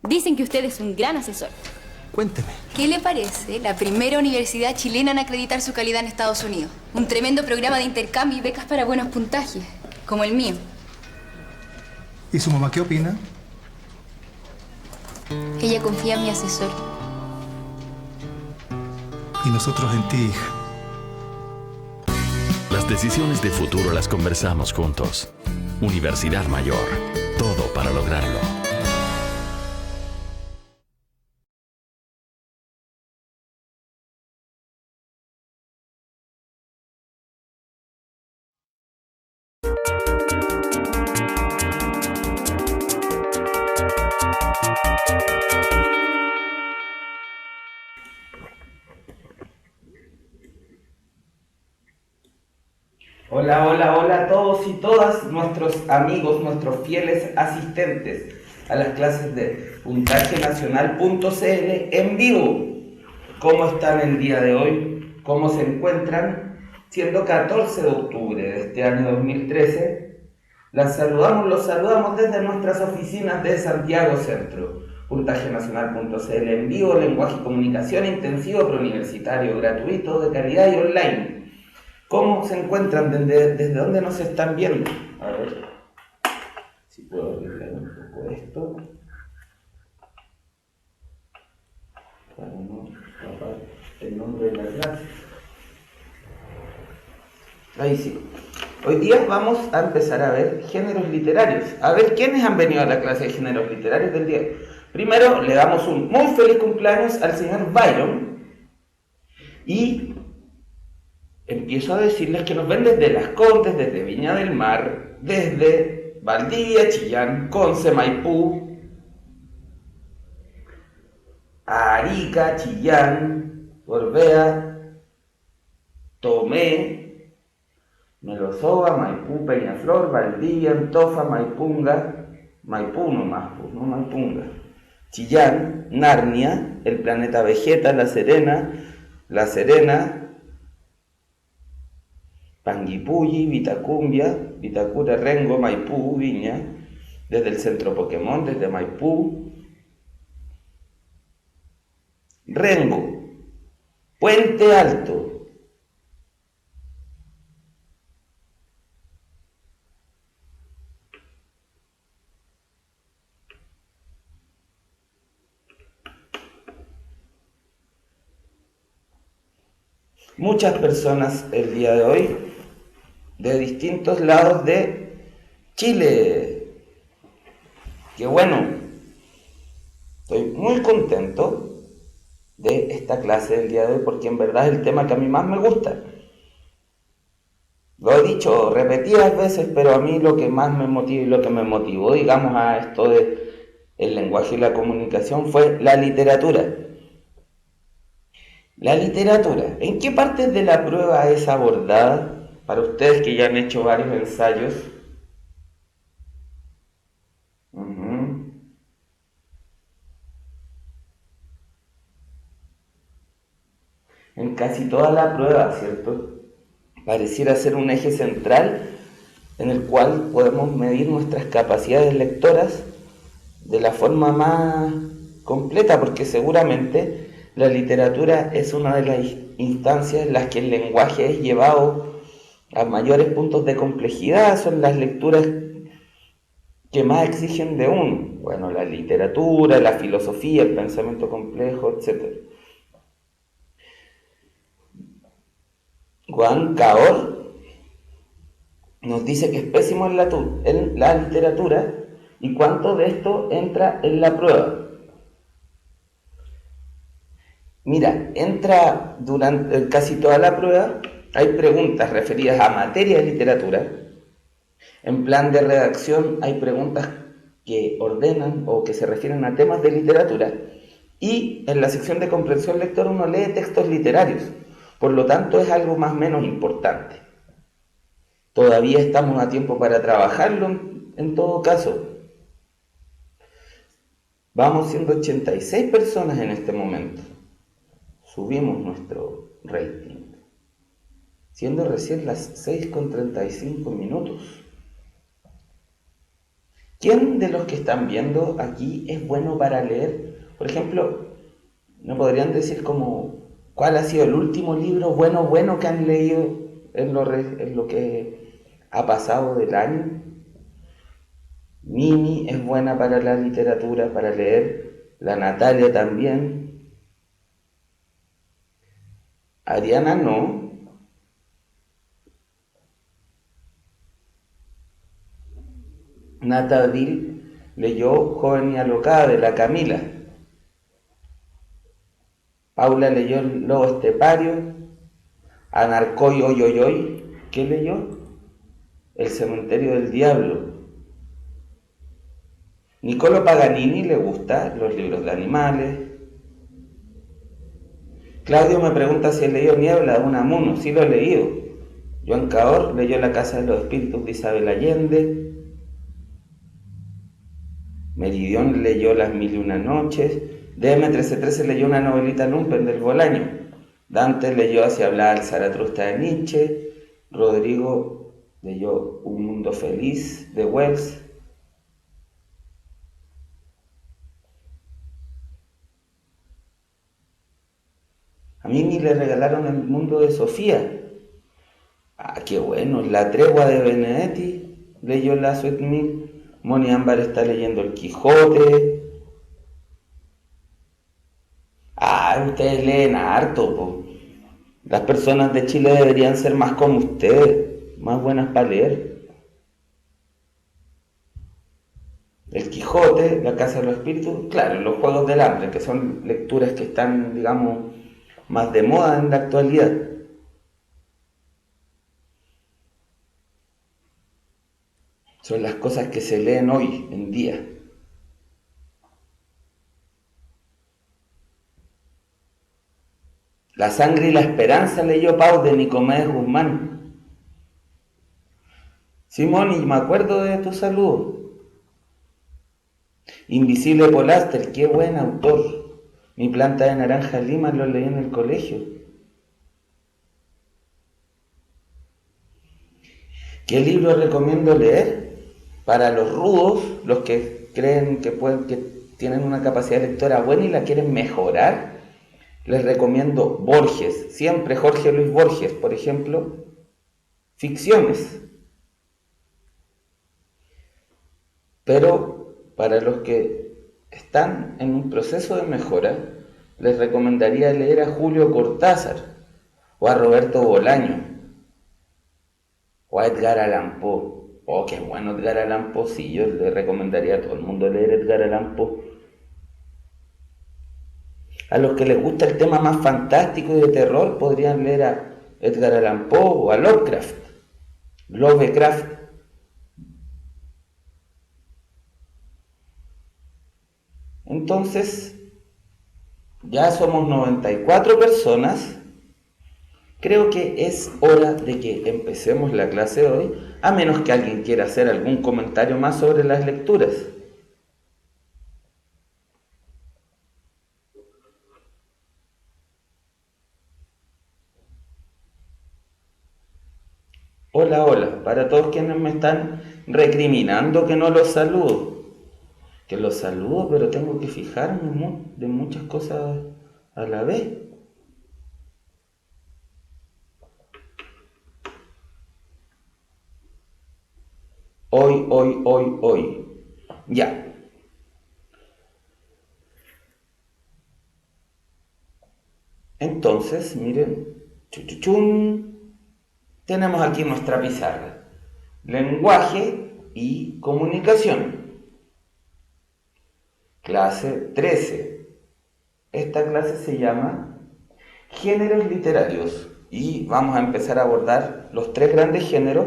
Dicen que usted es un gran asesor. Cuénteme. ¿Qué le parece la primera universidad chilena en acreditar su calidad en Estados Unidos? Un tremendo programa de intercambio y becas para buenos puntajes, como el mío. ¿Y su mamá qué opina? Ella confía en mi asesor. Y nosotros en ti, hija. Las decisiones de futuro las conversamos juntos. Universidad Mayor. Todo para lograrlo. Hola, hola, hola a todos y todas nuestros amigos, nuestros fieles asistentes a las clases de puntajenacional.cl en vivo. ¿Cómo están el día de hoy? ¿Cómo se encuentran? Siendo 14 de octubre de este año 2013, los saludamos desde nuestras oficinas de Santiago Centro. Puntajenacional.cl en vivo, lenguaje y comunicación intensivo preuniversitario, gratuito, de calidad y online. ¿Cómo se encuentran? ¿Desde dónde nos están viendo? A ver si puedo arreglar un poco esto para no tapar el nombre de la clase. Ahí sí. Hoy día vamos a empezar a ver géneros literarios. A ver quiénes han venido a la clase de géneros literarios del día. Primero le damos un muy feliz cumpleaños al señor Byron y empiezo a decirles que nos ven desde Las Condes, desde Viña del Mar, desde Valdivia, Chillán, Conce, Maipú, Arica, Chillán, Gorbea, Tomé, Melosoba, Maipú, Peñaflor, Valdivia, Antofa, Maipunga, Maipú nomás, pues, no Maipunga, Chillán, Narnia, el planeta Vegeta, La Serena, Panguipulli, Vitacumbia, Vitacura, Rengo, Maipú, Viña, desde el centro Pokémon, desde Maipú, Rengo, Puente Alto, muchas personas el día de hoy de distintos lados de Chile. ¡Qué bueno! Estoy muy contento de esta clase del día de hoy porque en verdad es el tema que a mí más me gusta. Lo he dicho repetidas veces, pero a mí lo que más me motivó y lo que me motivó, digamos, a esto de el lenguaje y la comunicación fue la literatura. La literatura, ¿en qué partes de la prueba es abordada? Para ustedes que ya han hecho varios ensayos. En casi toda la prueba, ¿cierto? Pareciera ser un eje central en el cual podemos medir nuestras capacidades lectoras de la forma más completa, porque seguramente la literatura es una de las instancias en las que el lenguaje es llevado a mayores puntos de complejidad. Son las lecturas que más exigen de uno. Bueno, la literatura, la filosofía, el pensamiento complejo, etc. Juan Caor nos dice que es pésimo en la literatura y cuánto de esto entra en la prueba. Mira, entra durante casi toda la prueba, hay preguntas referidas a materia de literatura. En plan de redacción hay preguntas que ordenan o que se refieren a temas de literatura. Y en la sección de comprensión lectora uno lee textos literarios. Por lo tanto es algo más o menos importante. Todavía estamos a tiempo para trabajarlo en todo caso. Vamos siendo 86 personas en este momento. Subimos nuestro rating, siendo recién las 6:35 minutos. ¿Quién de los que están viendo aquí es bueno para leer? Por ejemplo, ¿me podrían decir como cuál ha sido el último libro bueno que han leído en lo que ha pasado del año? Mimi es buena para la literatura, para leer. La Natalia también. Ariana no. Nata Abril leyó Joven y Alocada de la Camila. Paula leyó El Lobo Estepario. Anarcoy Oyoyoy, ¿qué leyó? El Cementerio del Diablo. Niccolo Paganini le gustan los libros de animales. Claudio me pregunta si he leído Niebla de Unamuno. Sí lo he leído. Joan Caor leyó La Casa de los Espíritus de Isabel Allende. Meridión leyó Las Mil y Una Noches. DM1313 leyó una novelita Lumpen del Bolaño. Dante leyó Así hablaba el Zaratustra de Nietzsche. Rodrigo leyó Un Mundo Feliz de Wells. A Mimi le regalaron El Mundo de Sofía. Ah, qué bueno. La Tregua de Benedetti leyó La Sweet Milk. Moni Ámbar está leyendo El Quijote. Ah, ustedes leen harto, po. Las personas de Chile deberían ser más como ustedes, más buenas para leer. El Quijote, La Casa de los Espíritus, claro, Los Juegos del Hambre, que son lecturas que están, digamos, más de moda en la actualidad. Son las cosas que se leen hoy en día. La Sangre y la Esperanza leyó Pau de Nicomedes Guzmán. Simón, y me acuerdo de tu saludo. Invisible Polaster, qué buen autor. Mi planta de naranja lima lo leí en el colegio. ¿Qué libro recomiendo leer? Para los rudos, los que creen que tienen una capacidad lectora buena y la quieren mejorar, les recomiendo Borges, siempre Jorge Luis Borges, por ejemplo, Ficciones. Pero para los que están en un proceso de mejora, les recomendaría leer a Julio Cortázar, o a Roberto Bolaño, o a Edgar Allan Poe. Oh, qué bueno Edgar Allan Poe, sí, yo le recomendaría a todo el mundo leer Edgar Allan Poe. A los que les gusta el tema más fantástico y de terror, podrían leer a Edgar Allan Poe o a Lovecraft. Entonces, ya somos 94 personas. Creo que es hora de que empecemos la clase de hoy, a menos que alguien quiera hacer algún comentario más sobre las lecturas. Hola, hola, para todos quienes me están recriminando que no los saludo. Que los saludo, pero tengo que fijarme de muchas cosas a la vez. Hoy. Ya. Entonces, miren, tenemos aquí nuestra pizarra. Lenguaje y comunicación. Clase 13. Esta clase se llama Géneros literarios y vamos a empezar a abordar los tres grandes géneros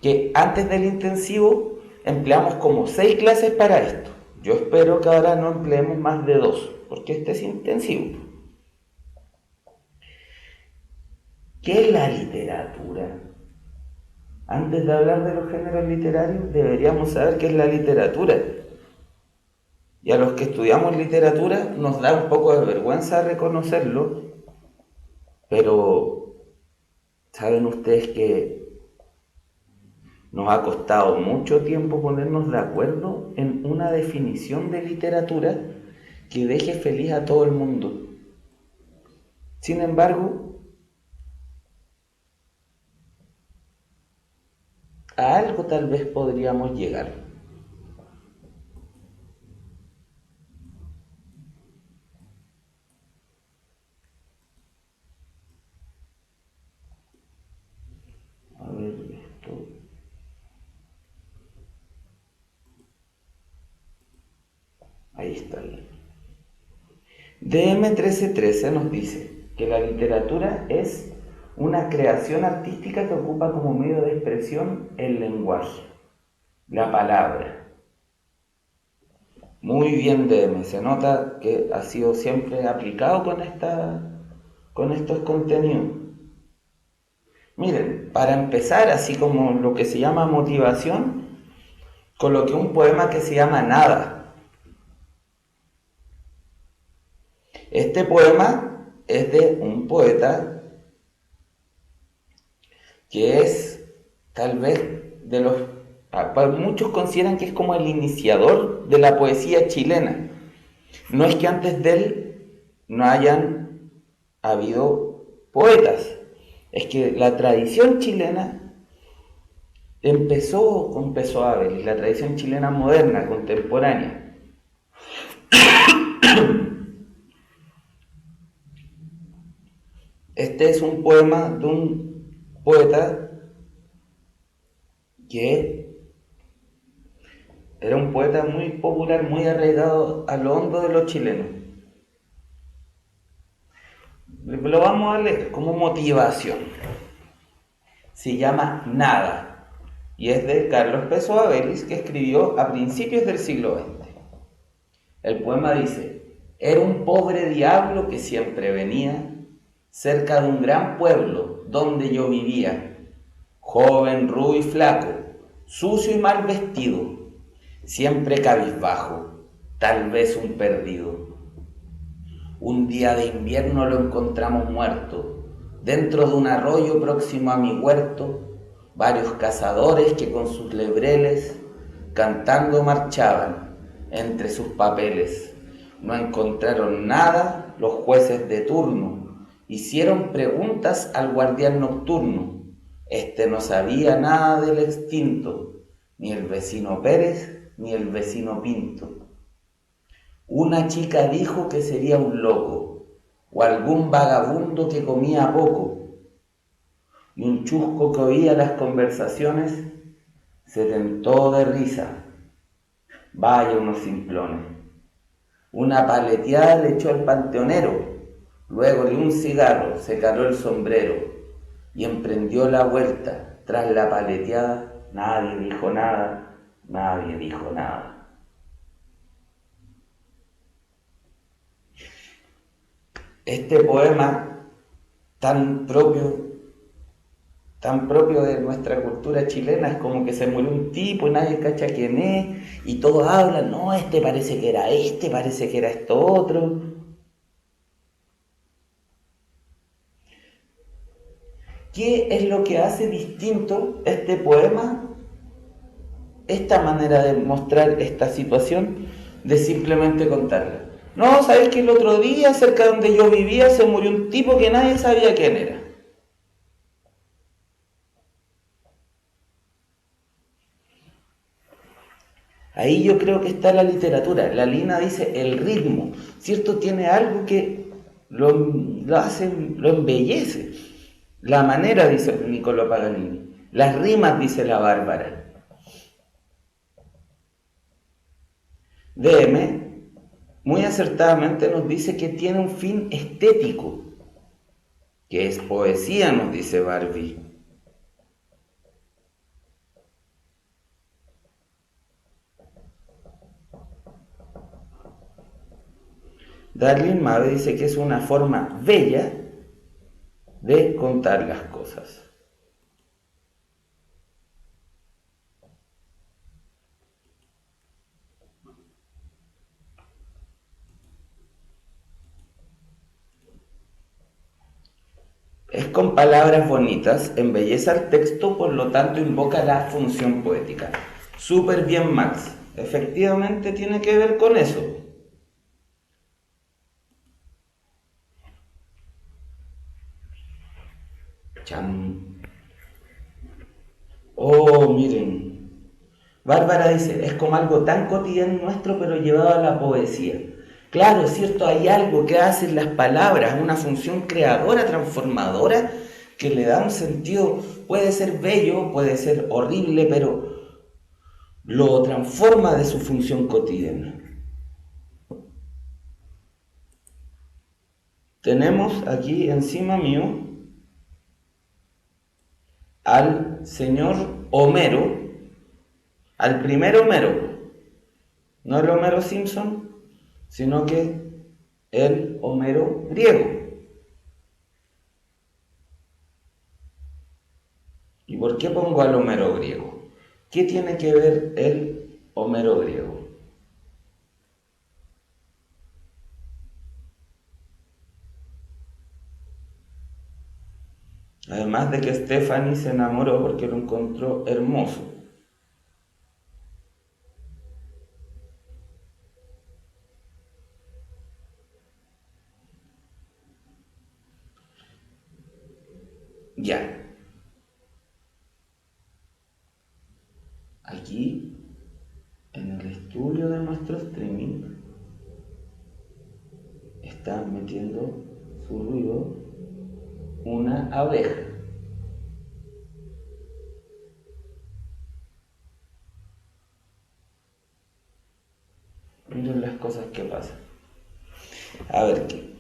que antes del intensivo empleamos como 6 clases para esto. Yo espero que ahora no empleemos más de 2, porque este es intensivo. ¿Qué es la literatura? Antes de hablar de los géneros literarios, deberíamos saber qué es la literatura. Y a los que estudiamos literatura nos da un poco de vergüenza reconocerlo, pero ¿saben ustedes que Nos ha costado mucho tiempo ponernos de acuerdo en una definición de literatura que deje feliz a todo el mundo. Sin embargo, a algo tal vez podríamos llegar. A ver esto. Ahí está bien. DM1313 nos dice que la literatura es una creación artística que ocupa como medio de expresión el lenguaje, la palabra. Muy bien, DM, se nota que ha sido siempre aplicado con estos contenidos. Miren, para empezar, así como lo que se llama motivación, coloqué un poema que se llama Nada. Este poema es de un poeta que es tal vez de los... Muchos consideran que es como el iniciador de la poesía chilena. No es que antes de él no hayan habido poetas, es que la tradición chilena empezó con Pessoa-Abeles, la tradición chilena moderna, contemporánea. Este es un poema de un poeta que era un poeta muy popular, muy arraigado a lo hondo de los chilenos. Lo vamos a leer como motivación. Se llama Nada y es de Carlos Pessoa-Abeles, que escribió a principios del siglo XX. El poema dice: era un pobre diablo que siempre venía cerca de un gran pueblo donde yo vivía, joven, rubio y flaco, sucio y mal vestido, siempre cabizbajo, tal vez un perdido. Un día de invierno lo encontramos muerto, dentro de un arroyo próximo a mi huerto, varios cazadores que con sus lebreles, cantando marchaban entre sus papeles. No encontraron nada los jueces de turno, hicieron preguntas al guardián nocturno. Este no sabía nada del extinto, ni el vecino Pérez, ni el vecino Pinto. Una chica dijo que sería un loco, o algún vagabundo que comía poco, y un chusco que oía las conversaciones se tentó de risa. Vaya unos simplones. Una paleteada le echó al panteonero, luego de un cigarro se caló el sombrero y emprendió la vuelta. Tras la paleteada nadie dijo nada, nadie dijo nada. Este poema tan propio de nuestra cultura chilena es como que se murió un tipo y nadie cacha quién es y todos hablan, no, este parece que era este, parece que era esto otro. ¿Qué es lo que hace distinto este poema? Esta manera de mostrar esta situación, de simplemente contarla. No, ¿sabes que el otro día cerca de donde yo vivía se murió un tipo que nadie sabía quién era? Ahí yo creo que está la literatura. La Lina dice el ritmo, ¿cierto? Tiene algo que lo embellece. La manera, dice Niccolò Paganini. Las rimas, dice la Bárbara. DM muy acertadamente nos dice que tiene un fin estético, que es poesía, nos dice Barbie. Darlene Mabe dice que es una forma bella de contar las cosas. es con palabras bonitas, embelleza el texto, por lo tanto invoca la función poética. Súper bien, Max. Efectivamente tiene que ver con eso. Chan. Oh, miren. Bárbara dice, es como algo tan cotidiano nuestro, pero llevado a la poesía. Claro, es cierto, hay algo que hacen las palabras, una función creadora, transformadora, que le da un sentido, puede ser bello, puede ser horrible, pero lo transforma de su función cotidiana. Tenemos aquí encima mío al señor Homero, al primer Homero, no el Homero Simpson, sino que el Homero griego. ¿Y por qué pongo al Homero griego? ¿Qué tiene que ver el Homero griego? Además de que Stephanie se enamoró porque lo encontró hermoso. Ya. Aquí, en el estudio de nuestro streaming, está metiendo su ruido una abeja. Miren las cosas que pasan. A ver qué.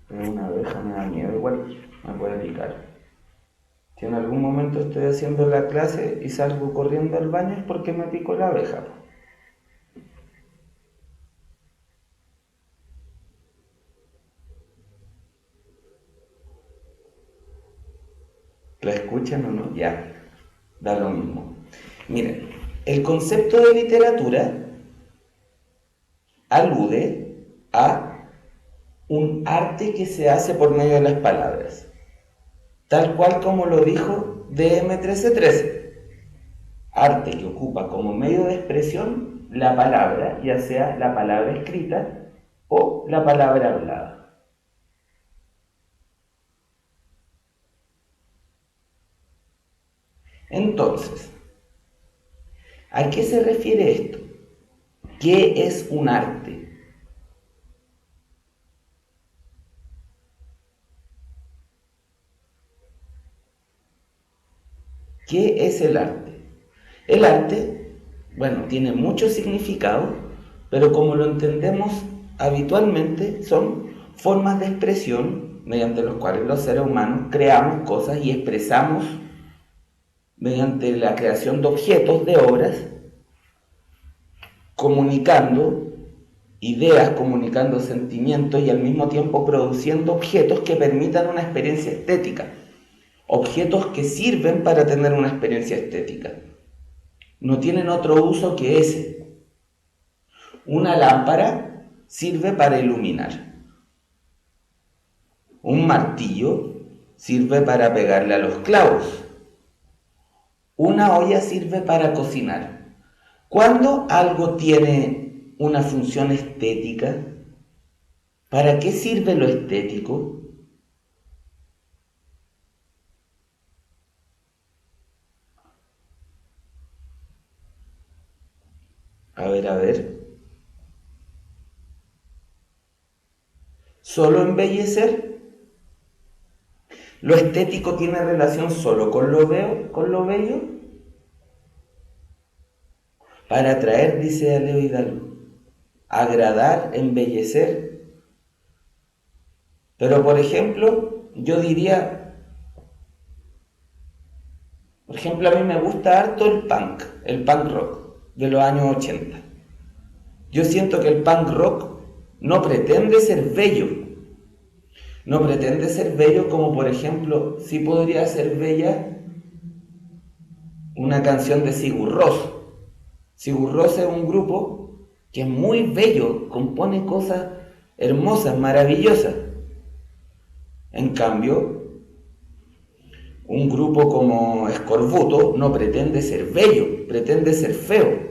Pero una abeja me da miedo, igual me puede picar. Si en algún momento estoy haciendo la clase y salgo corriendo al baño es porque me picó la abeja. ¿La escuchan o no? Ya, da lo mismo. Miren, el concepto de literatura alude a un arte que se hace por medio de las palabras, tal cual como lo dijo DM1313. Arte que ocupa como medio de expresión la palabra, ya sea la palabra escrita o la palabra hablada. Entonces, ¿a qué se refiere esto? ¿Qué es un arte? ¿Qué es el arte? El arte, bueno, tiene mucho significado, pero como lo entendemos habitualmente, son formas de expresión mediante las cuales los seres humanos creamos cosas y expresamos mediante la creación de objetos, de obras, comunicando ideas, comunicando sentimientos y al mismo tiempo produciendo objetos que permitan una experiencia estética. Objetos que sirven para tener una experiencia estética. No tienen otro uso que ese. Una lámpara sirve para iluminar. Un martillo sirve para pegarle a los clavos. Una olla sirve para cocinar. ¿Cuándo algo tiene una función estética? ¿Para qué sirve lo estético? A ver. ¿Solo embellecer? ¿Lo estético tiene relación solo con lo bello? Para atraer, dice Leo Hidalgo. Agradar, embellecer. Pero, por ejemplo, yo diría, por ejemplo, a mí me gusta harto el punk rock de los años 80. Yo siento que el punk rock no pretende ser bello. No pretende ser bello como, por ejemplo, sí podría ser bella una canción de Sigur Rós. Sigur Rós es un grupo que es muy bello, compone cosas hermosas, maravillosas. En cambio, un grupo como Escorbuto no pretende ser bello, pretende ser feo.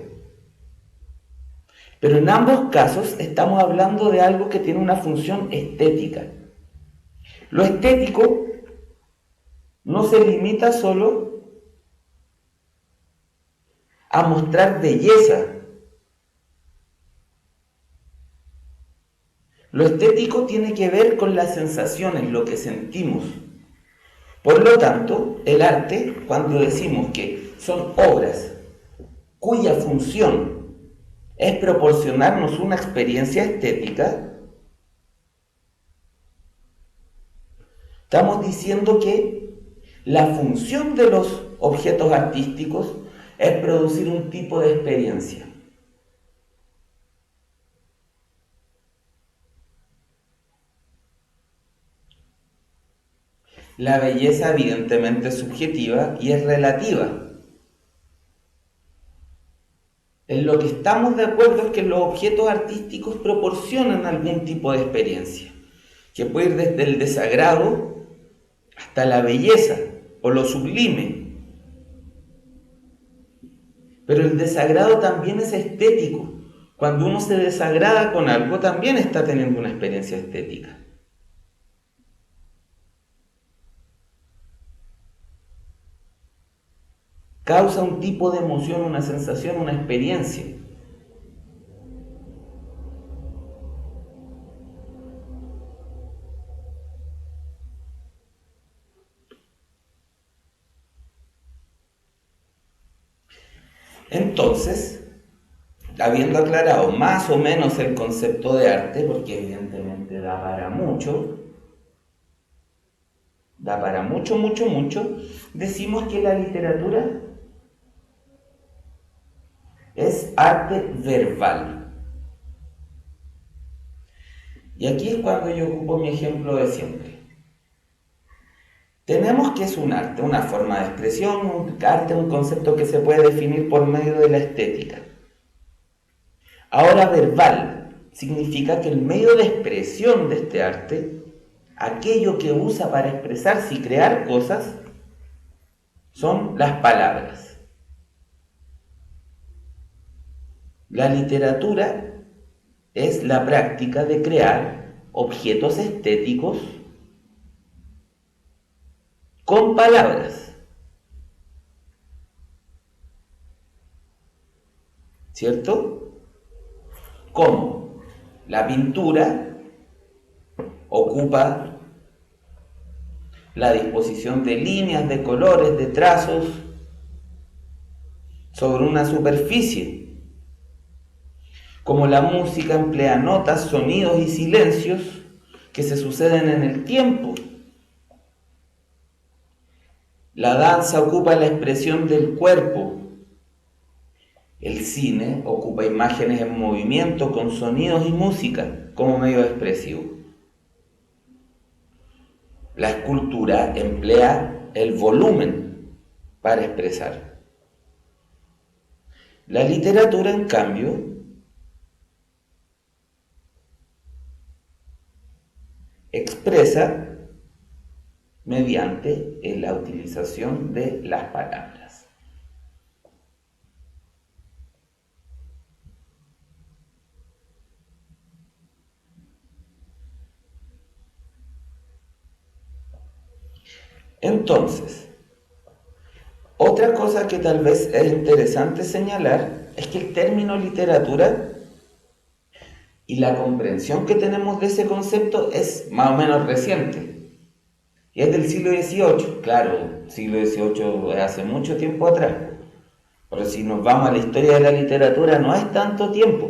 Pero en ambos casos estamos hablando de algo que tiene una función estética. Lo estético no se limita solo a mostrar belleza. Lo estético tiene que ver con las sensaciones, lo que sentimos. Por lo tanto, el arte, cuando decimos que son obras cuya función es proporcionarnos una experiencia estética, estamos diciendo que la función de los objetos artísticos es producir un tipo de experiencia. La belleza evidentemente es subjetiva y es relativa. En lo que estamos de acuerdo es que los objetos artísticos proporcionan algún tipo de experiencia, que puede ir desde el desagrado hasta la belleza o lo sublime. Pero el desagrado también es estético. Cuando uno se desagrada con algo, también está teniendo una experiencia estética. Causa un tipo de emoción, una sensación, una experiencia. Entonces, habiendo aclarado más o menos el concepto de arte, porque evidentemente da para mucho, decimos que la literatura es arte verbal. Y aquí es cuando yo ocupo mi ejemplo de siempre. Tenemos que es un arte, una forma de expresión, un arte, un concepto que se puede definir por medio de la estética. Ahora, verbal significa que el medio de expresión de este arte, aquello que usa para expresarse y crear cosas, son las palabras. La literatura es la práctica de crear objetos estéticos con palabras. ¿Cierto? ¿Cómo? La pintura ocupa la disposición de líneas, de colores, de trazos sobre una superficie. Como la música emplea notas, sonidos y silencios que se suceden en el tiempo. La danza ocupa la expresión del cuerpo. El cine ocupa imágenes en movimiento con sonidos y música como medio expresivo. La escultura emplea el volumen para expresar. La literatura, en cambio, expresa mediante la utilización de las palabras. Entonces, otra cosa que tal vez es interesante señalar es que el término literatura y la comprensión que tenemos de ese concepto es más o menos reciente. Y es del siglo XVIII. Claro, siglo XVIII es hace mucho tiempo atrás. Pero si nos vamos a la historia de la literatura, no es tanto tiempo.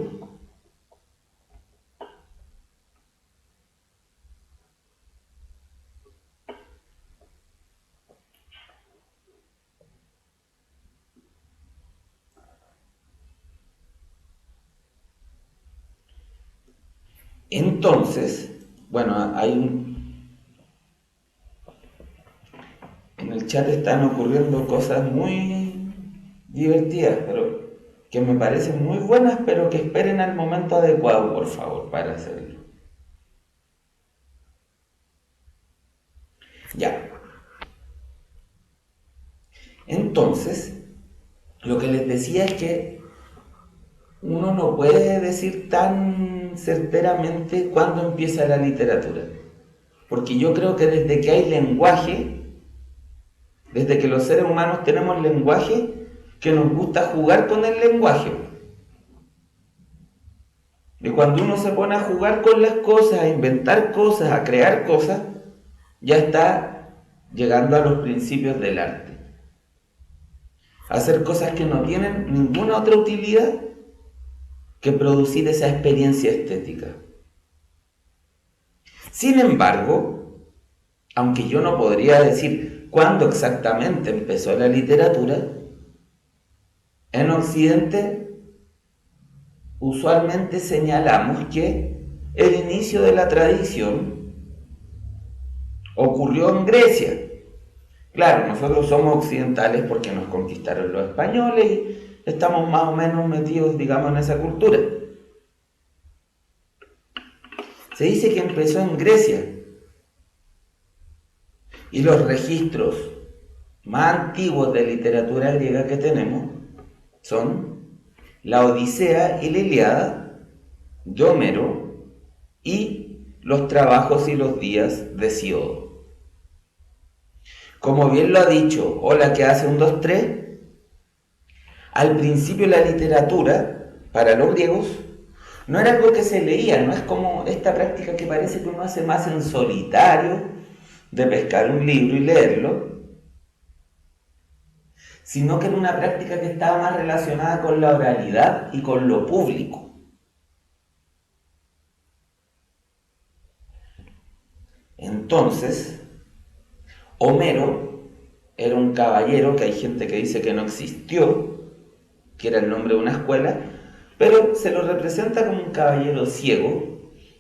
Entonces, bueno, en el chat están ocurriendo cosas muy divertidas, pero que me parecen muy buenas, pero que esperen al momento adecuado, por favor, para hacerlo. Ya. Entonces, lo que les decía es que uno no puede decir tan certeramente cuándo empieza la literatura. Porque yo creo que desde que hay lenguaje, desde que los seres humanos tenemos lenguaje, que nos gusta jugar con el lenguaje. Y cuando uno se pone a jugar con las cosas, a inventar cosas, a crear cosas, ya está llegando a los principios del arte. Hacer cosas que no tienen ninguna otra utilidad que producir esa experiencia estética. Sin embargo, aunque yo no podría decir cuándo exactamente empezó la literatura, en Occidente usualmente señalamos que el inicio de la tradición ocurrió en Grecia. Claro, nosotros somos occidentales porque nos conquistaron los españoles y estamos más o menos metidos, digamos, en esa cultura. Se dice que empezó en Grecia y los registros más antiguos de literatura griega que tenemos son la Odisea y la Ilíada de Homero y los trabajos y los días de Hesíodo. Como bien lo ha dicho Hola que hace un 2, 3, al principio la literatura para los griegos no era algo que se leía, no es como esta práctica que parece que uno hace más en solitario, de pescar un libro y leerlo, sino que era una práctica que estaba más relacionada con la oralidad y con lo público. Entonces, Homero era un caballero que hay gente que dice que no existió, que era el nombre de una escuela, pero se lo representa como un caballero ciego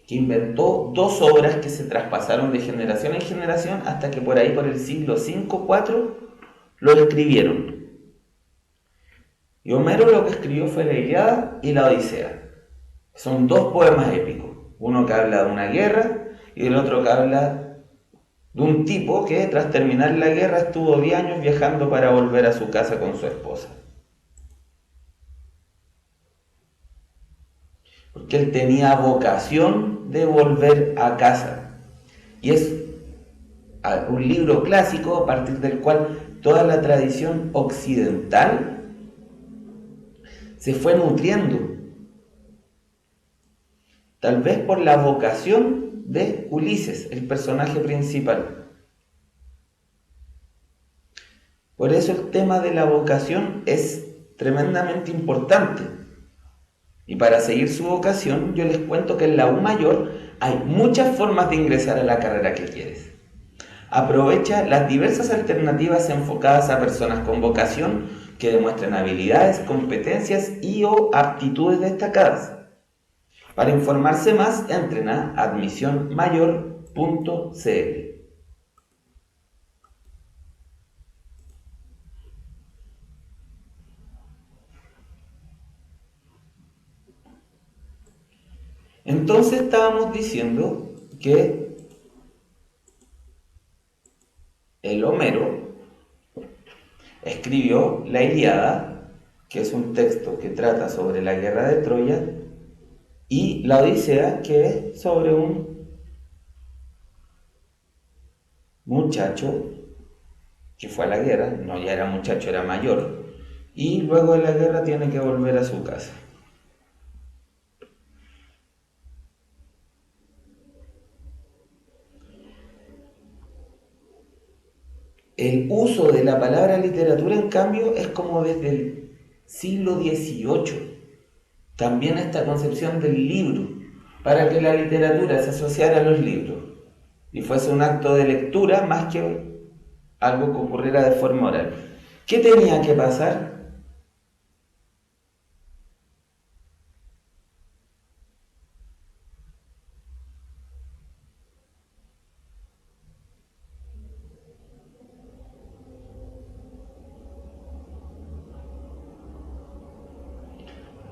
que inventó 2 obras que se traspasaron de generación en generación hasta que por ahí, por el siglo V, IV, lo escribieron. Y Homero lo que escribió fue la Ilíada y la Odisea. Son 2 poemas épicos, uno que habla de una guerra y el otro que habla de un tipo que tras terminar la guerra estuvo 10 años viajando para volver a su casa con su esposa. Porque él tenía vocación de volver a casa. Y es un libro clásico a partir del cual toda la tradición occidental se fue nutriendo. Tal vez por la vocación de Ulises, el personaje principal. Por eso el tema de la vocación es tremendamente importante. Y para seguir su vocación, yo les cuento que en la U Mayor hay muchas formas de ingresar a la carrera que quieres. Aprovecha las diversas alternativas enfocadas a personas con vocación que demuestren habilidades, competencias y o aptitudes destacadas. Para informarse más, entren a admisionmayor.cl. Entonces estábamos diciendo que el Homero escribió la Ilíada, que es un texto que trata sobre la guerra de Troya, y la Odisea, que es sobre un muchacho que fue a la guerra, no ya era muchacho, era mayor, y luego de la guerra tiene que volver a su casa. El uso de la palabra literatura, en cambio, es como desde el siglo XVIII. También esta concepción del libro, para que la literatura se asociara a los libros y fuese un acto de lectura más que algo que ocurriera de forma oral. ¿Qué tenía que pasar?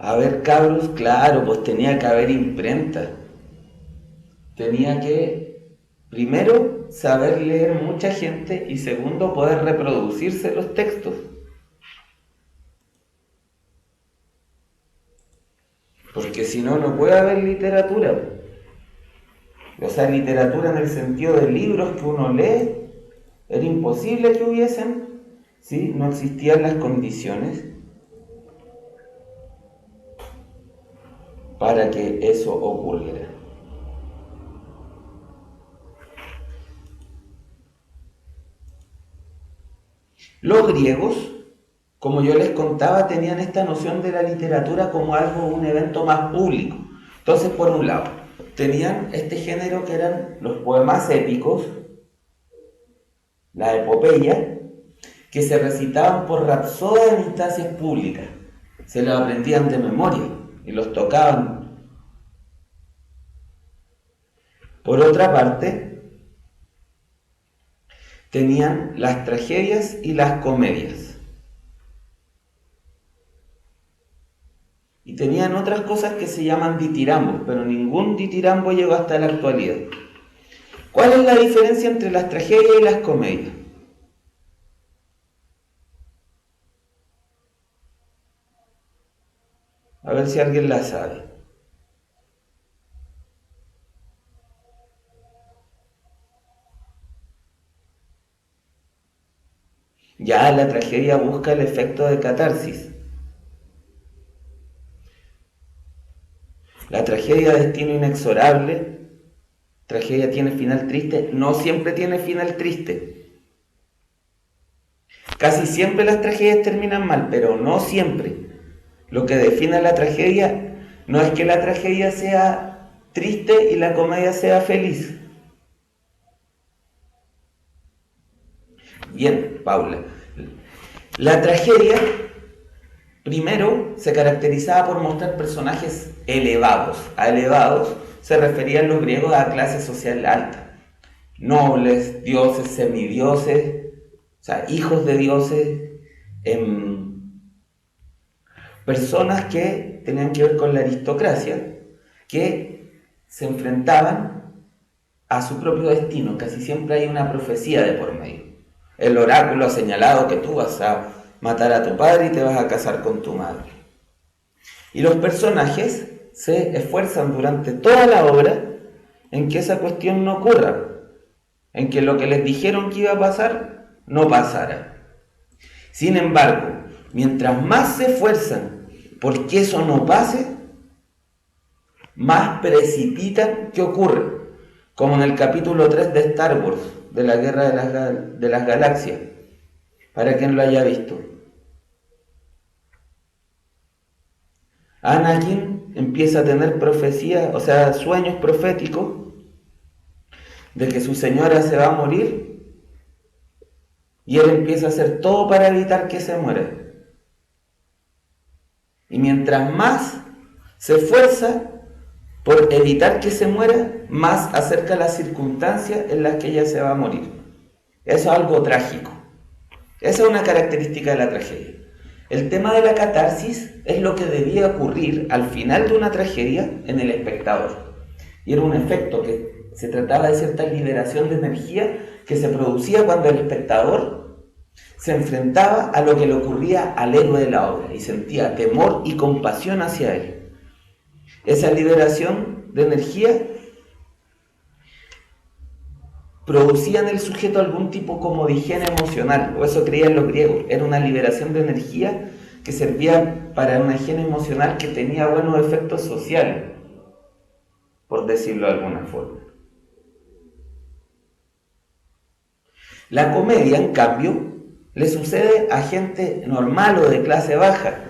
A ver, cabros, claro, pues tenía que haber imprenta. Tenía que, primero, saber leer mucha gente y segundo, poder reproducirse los textos. Porque si no, no puede haber literatura. O sea, literatura en el sentido de libros que uno lee, era imposible que hubiesen, ¿sí? No existían las condiciones para que eso ocurriera. Los griegos, como yo les contaba, tenían esta noción de la literatura como algo, un evento más público. Entonces, por un lado, tenían este género que eran los poemas épicos, la epopeya, que se recitaban por rapsodas en instancias públicas. Se los aprendían de memoria y los tocaban. Por otra parte, tenían las tragedias y las comedias. Y tenían otras cosas que se llaman ditirambos, pero ningún ditirambo llegó hasta la actualidad. ¿Cuál es la diferencia entre las tragedias y las comedias? A ver si alguien la sabe. Ya la tragedia busca el efecto de catarsis. La tragedia destino inexorable, tragedia tiene final triste, no siempre tiene final triste. Casi siempre las tragedias terminan mal, pero no siempre. Lo que define la tragedia no es que la tragedia sea triste y la comedia sea feliz. Bien, Paula. La tragedia, primero, se caracterizaba por mostrar personajes elevados. A elevados se referían los griegos a clase social alta. Nobles, dioses, semidioses, o sea, hijos de dioses, personas que tenían que ver con la aristocracia, que se enfrentaban a su propio destino. Casi siempre hay una profecía de por medio. El oráculo ha señalado que tú vas a matar a tu padre y te vas a casar con tu madre. Y los personajes se esfuerzan durante toda la obra en que esa cuestión no ocurra, en que lo que les dijeron que iba a pasar, no pasara. Sin embargo, mientras más se esfuerzan por que eso no pase, más precipitan que ocurre, como en el capítulo 3 de Star Wars, de la Guerra de las Galaxias, para quien lo haya visto. Anakin empieza a tener profecías, o sea, sueños proféticos de que su señora se va a morir y él empieza a hacer todo para evitar que se muera. Y mientras más se esfuerza por evitar que se muera, más acerca las circunstancias en las que ella se va a morir. Eso es algo trágico. Esa es una característica de la tragedia. El tema de la catarsis es lo que debía ocurrir al final de una tragedia en el espectador. Y era un efecto que se trataba de cierta liberación de energía que se producía cuando el espectador se enfrentaba a lo que le ocurría al héroe de la obra y sentía temor y compasión hacia él. Esa liberación de energía producía en el sujeto algún tipo como de higiene emocional, o eso creían los griegos. Era una liberación de energía que servía para una higiene emocional que tenía buenos efectos sociales, por decirlo de alguna forma. La comedia, en cambio, le sucede a gente normal o de clase baja.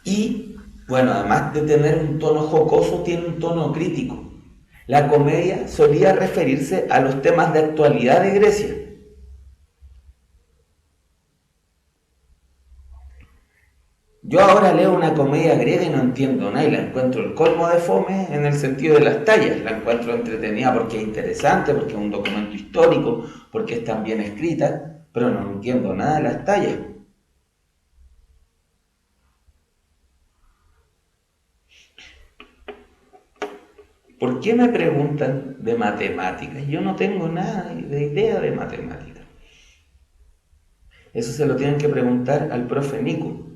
Y bueno, además de tener un tono jocoso, tiene un tono crítico. La comedia solía referirse a los temas de actualidad de Grecia. Yo ahora leo una comedia griega y no entiendo nada y la encuentro el colmo de fome en el sentido de las tallas. La encuentro entretenida porque es interesante, porque es un documento histórico, porque es tan bien escrita, pero no entiendo nada de las tallas. ¿Por qué me preguntan de matemáticas? Yo no tengo nada de idea de matemáticas. Eso se lo tienen que preguntar al profe Nico.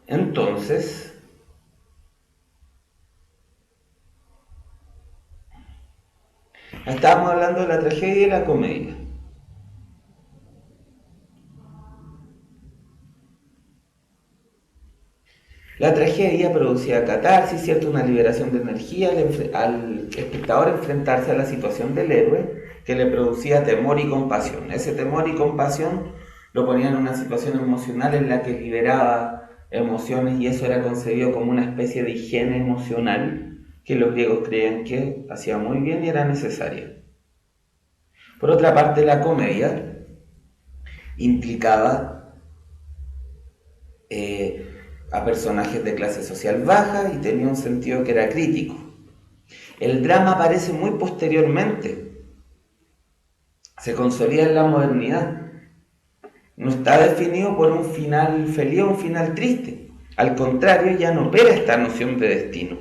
Entonces, estábamos hablando de la tragedia y la comedia. La tragedia producía catarsis, ¿cierto? Una liberación de energía al espectador enfrentarse a la situación del héroe, que le producía temor y compasión. Ese temor y compasión lo ponía en una situación emocional en la que liberaba emociones, y eso era concebido como una especie de higiene emocional que los griegos creían que hacía muy bien y era necesaria. Por otra parte, la comedia implicaba a personajes de clase social baja y tenía un sentido que era crítico. El drama aparece muy posteriormente, se consolida en la modernidad. No está definido por un final feliz o un final triste. Al contrario, ya no opera esta noción de destino.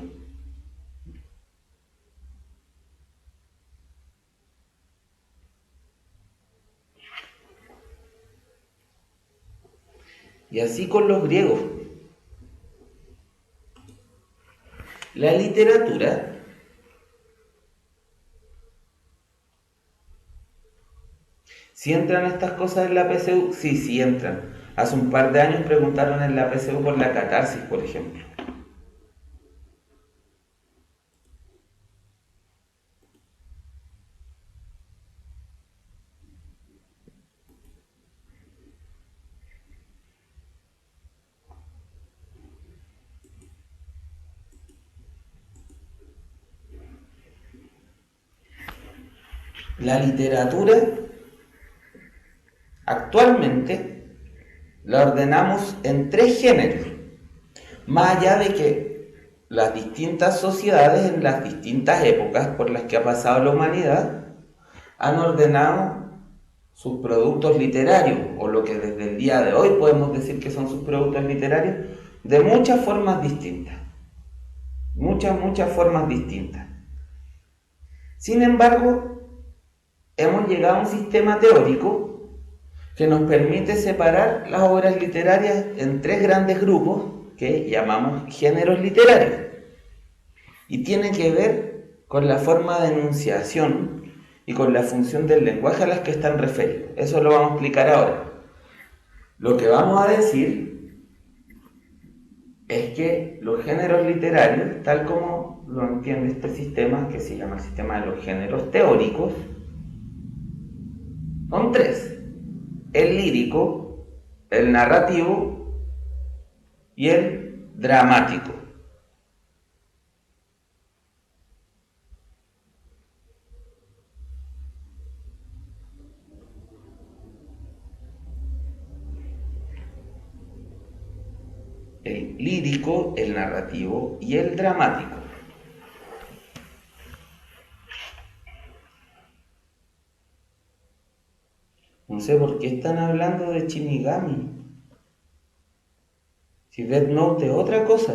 Y así con los griegos. La literatura ¿sí entran estas cosas en la PSU? Sí, sí entran. Hace un par de años preguntaron en la PSU por la catarsis, por ejemplo. La literatura actualmente la ordenamos en 3 géneros, más allá de que las distintas sociedades en las distintas épocas por las que ha pasado la humanidad han ordenado sus productos literarios, o lo que desde el día de hoy podemos decir que son sus productos literarios, de muchas formas distintas. Muchas formas distintas. Sin embargo, hemos llegado a un sistema teórico que nos permite separar las obras literarias en 3 grandes grupos que llamamos géneros literarios, y tiene que ver con la forma de enunciación y con la función del lenguaje a las que están referidos. Eso lo vamos a explicar ahora. Lo que vamos a decir es que los géneros literarios, tal como lo entiende este sistema, que se llama el sistema de los géneros teóricos, son 3: el lírico, el narrativo y el dramático. El lírico, el narrativo y el dramático. No sé por qué están hablando de Shinigami. Si Death Note es otra cosa.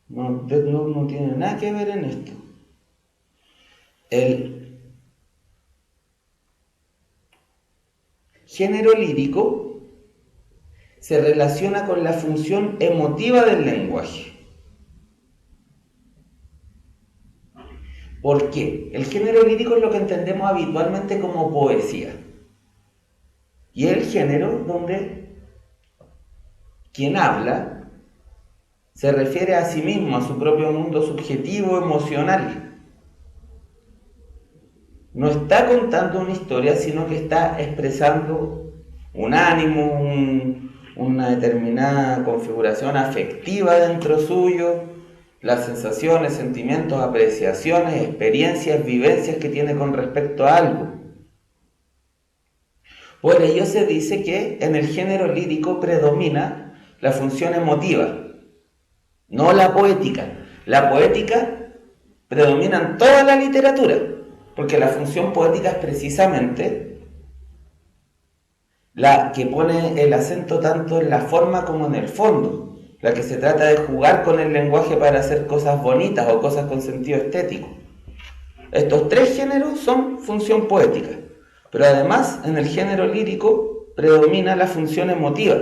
No, Death Note no tiene nada que ver en esto. El género lírico se relaciona con la función emotiva del lenguaje. ¿Por qué? El género lírico es lo que entendemos habitualmente como poesía. Y es el género donde quien habla se refiere a sí mismo, a su propio mundo subjetivo, emocional. No está contando una historia, sino que está expresando un ánimo, una determinada configuración afectiva dentro suyo, las sensaciones, sentimientos, apreciaciones, experiencias, vivencias que tiene con respecto a algo. Por ello se dice que en el género lírico predomina la función emotiva, no la poética. La poética predomina en toda la literatura, porque la función poética es precisamente la que pone el acento tanto en la forma como en el fondo, la que se trata de jugar con el lenguaje para hacer cosas bonitas o cosas con sentido estético. Estos tres géneros son función poética, pero además en el género lírico predomina la función emotiva,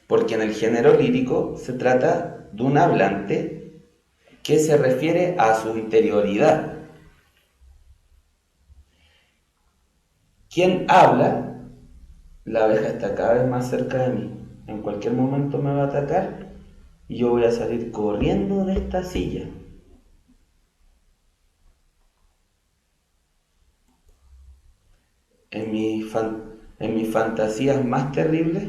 porque en el género lírico se trata de un hablante que se refiere a su interioridad. Quien habla, la abeja está cada vez más cerca de mí, en cualquier momento me va a atacar y yo voy a salir corriendo de esta silla. En mis fantasías más terribles,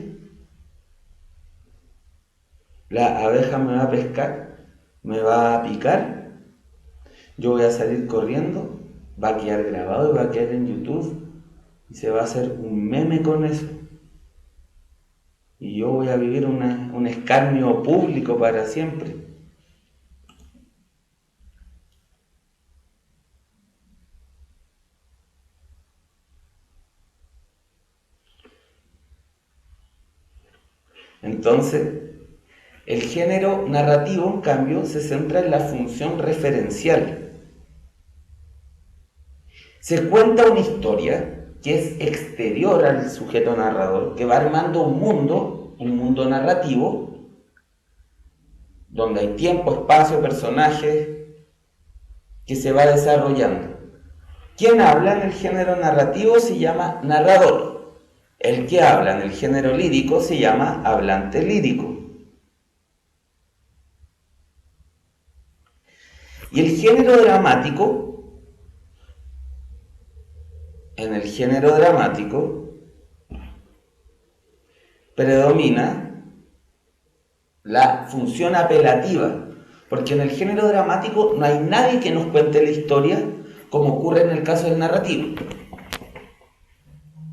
la abeja me va a pescar, me va a picar, yo voy a salir corriendo, va a quedar grabado y va a quedar en YouTube y se va a hacer un meme con eso. Y yo voy a vivir un escarnio público para siempre. Entonces, el género narrativo, en cambio, se centra en la función referencial. Se cuenta una historia que es exterior al sujeto narrador, que va armando un mundo narrativo, donde hay tiempo, espacio, personajes, que se va desarrollando. Quien habla en el género narrativo se llama narrador. El que habla en el género lírico se llama hablante lírico. Y el género dramático, en el género dramático predomina la función apelativa, porque en el género dramático no hay nadie que nos cuente la historia como ocurre en el caso del narrativo.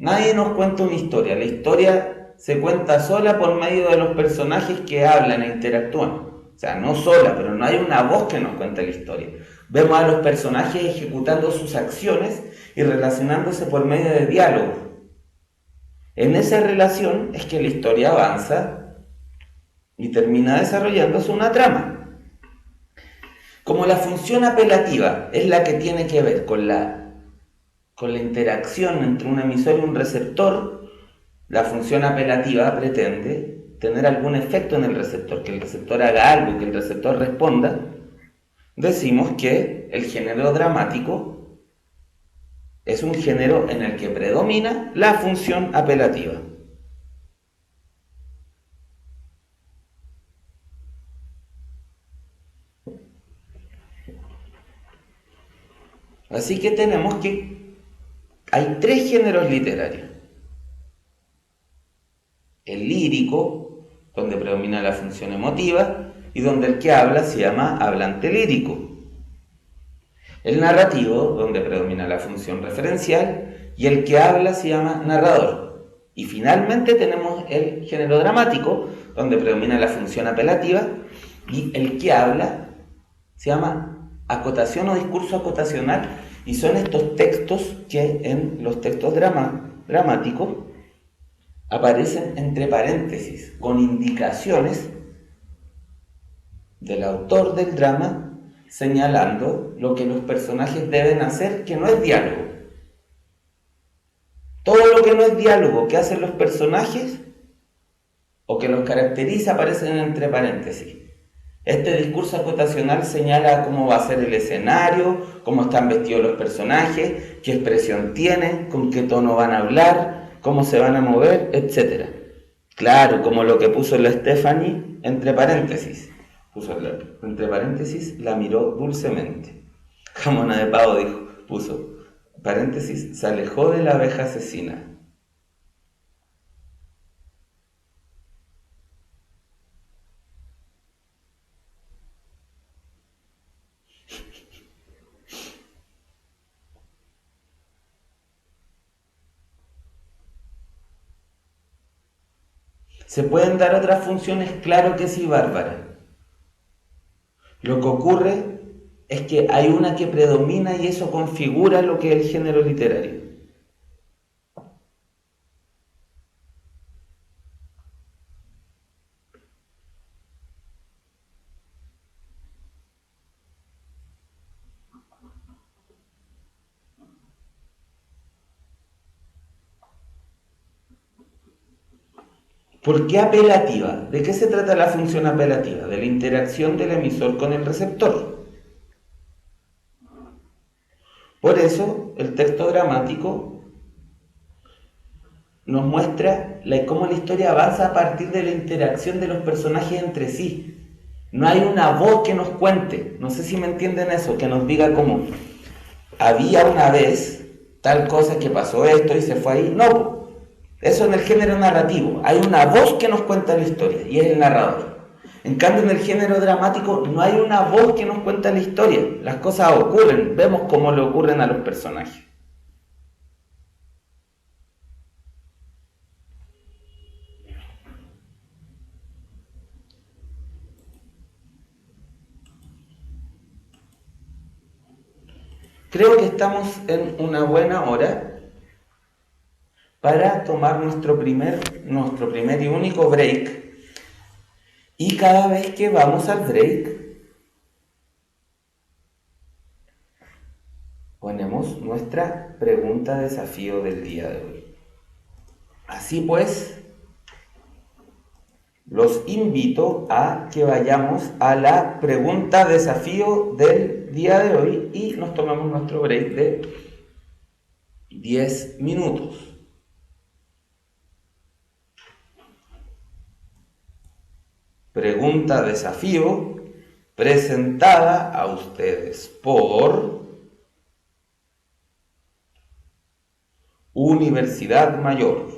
Nadie nos cuenta una historia, la historia se cuenta sola por medio de los personajes que hablan e interactúan. O sea, no sola, pero no hay una voz que nos cuente la historia. Vemos a los personajes ejecutando sus acciones y relacionándose por medio de diálogos. En esa relación es que la historia avanza y termina desarrollándose una trama. Como la función apelativa es la que tiene que ver con la interacción entre un emisor y un receptor, la función apelativa pretende tener algún efecto en el receptor, que el receptor haga algo, que el receptor responda. Decimos que el género dramático es un género en el que predomina la función apelativa. Así que tenemos que hay tres géneros literarios. El lírico, donde predomina la función emotiva, y donde el que habla se llama hablante lírico. El narrativo, donde predomina la función referencial, y el que habla se llama narrador. Y finalmente tenemos el género dramático, donde predomina la función apelativa, y el que habla se llama acotación o discurso acotacional, y son estos textos que en los textos dramáticos aparecen entre paréntesis, con indicaciones del autor del drama señalando lo que los personajes deben hacer, que no es diálogo. Todo lo que no es diálogo que hacen los personajes o que los caracteriza aparecen entre paréntesis. Este discurso acotacional señala cómo va a ser el escenario, cómo están vestidos los personajes, qué expresión tienen, con qué tono van a hablar, cómo se van a mover, etc. Claro, como lo que puso la Stephanie entre paréntesis. Puso entre paréntesis, la miró dulcemente. Jamona de pavo dijo, puso, paréntesis, se alejó de la abeja asesina. ¿Se pueden dar otras funciones? Claro que sí, Bárbara. Lo que ocurre es que hay una que predomina y eso configura lo que es el género literario. ¿Por qué apelativa? ¿De qué se trata la función apelativa? De la interacción del emisor con el receptor. Por eso, el texto dramático nos muestra cómo la historia avanza a partir de la interacción de los personajes entre sí. No hay una voz que nos cuente, no sé si me entienden eso, que nos diga cómo había una vez tal cosa que pasó esto y se fue ahí. No, eso en el género narrativo. Hay una voz que nos cuenta la historia y es el narrador. En cambio, en el género dramático no hay una voz que nos cuenta la historia. Las cosas ocurren, vemos cómo le ocurren a los personajes. Creo que estamos en una buena hora para tomar nuestro primer y único break. Y cada vez que vamos al break, ponemos nuestra pregunta desafío del día de hoy. Así pues, los invito a que vayamos a la pregunta desafío del día de hoy y nos tomamos nuestro break de 10 minutos. Pregunta desafío presentada a ustedes por Universidad Mayor.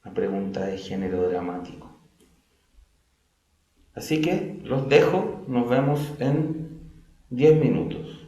Una pregunta de género dramático. Así que los dejo, nos vemos en 10 minutos.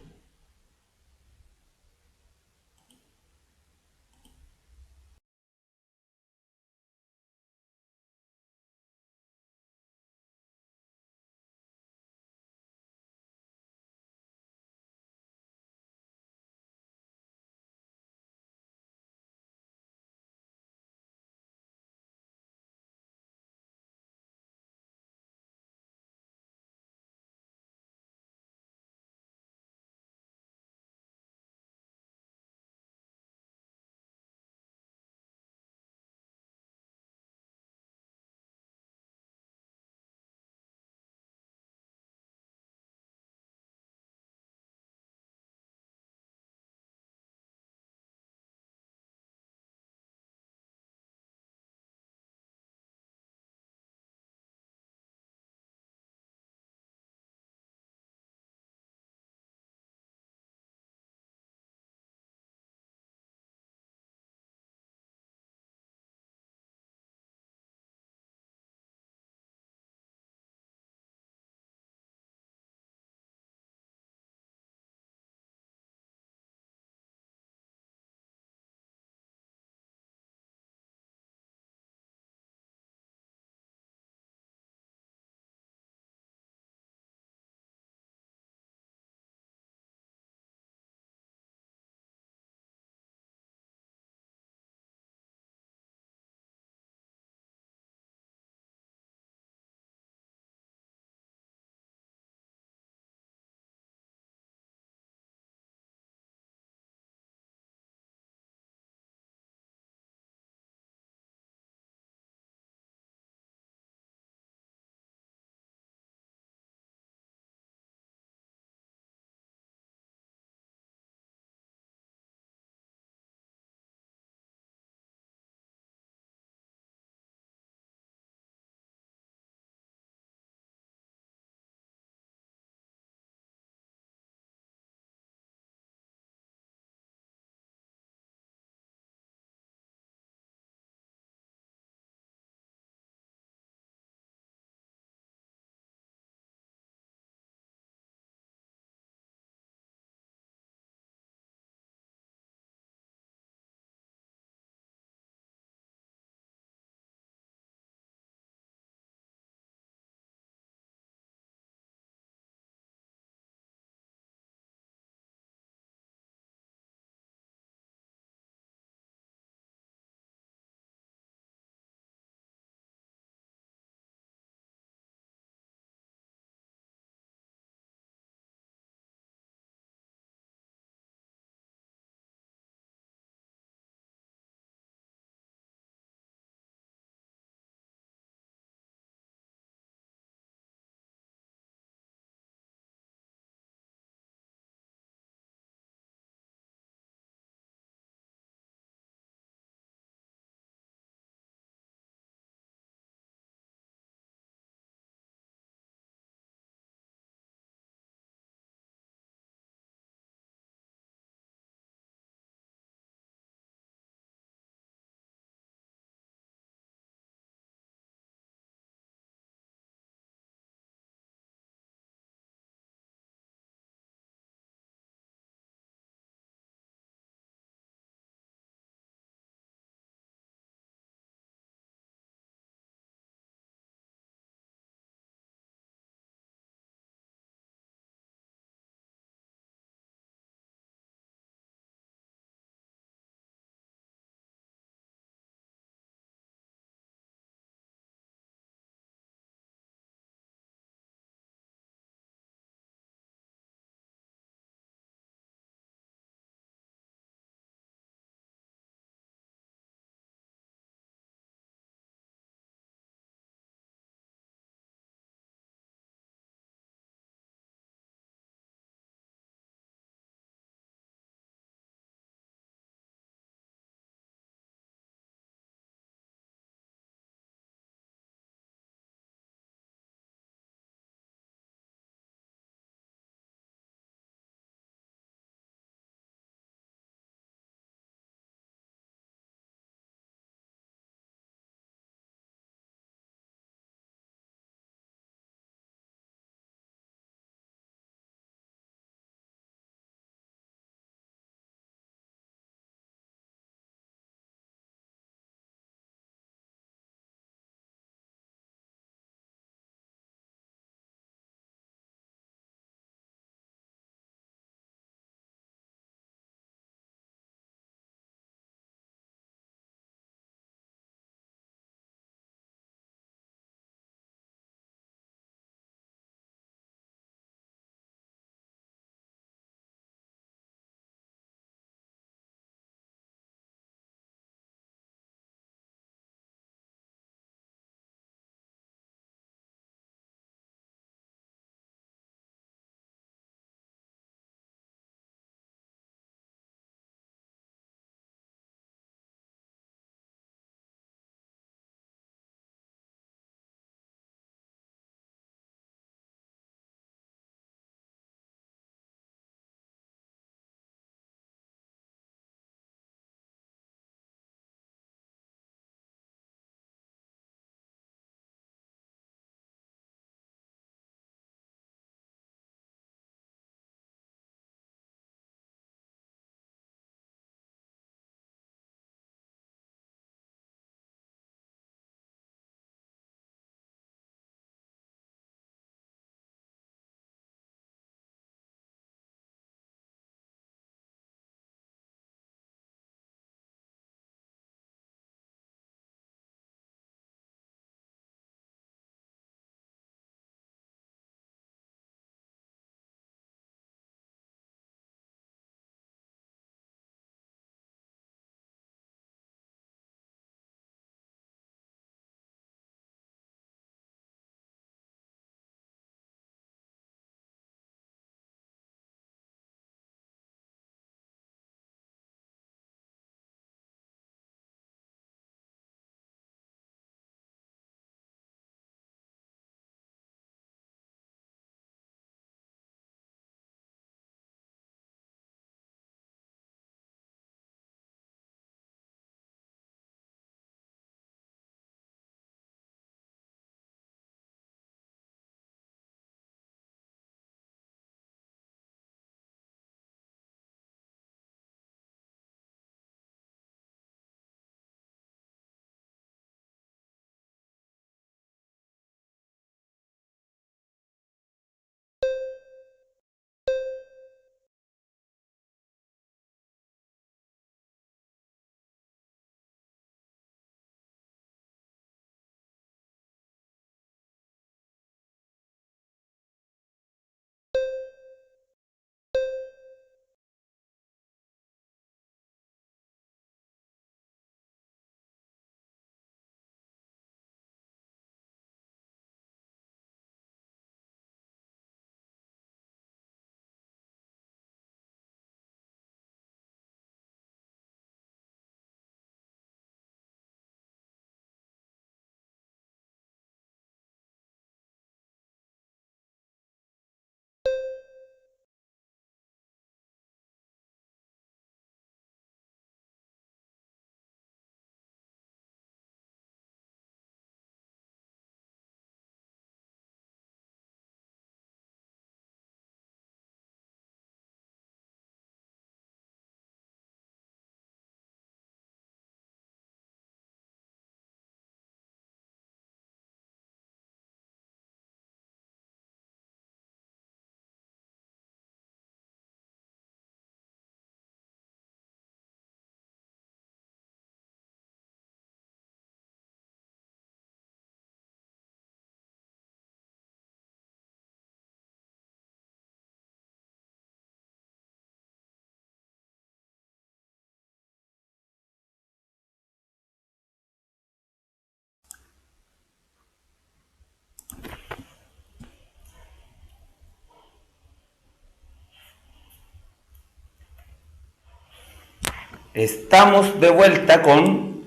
Estamos de vuelta con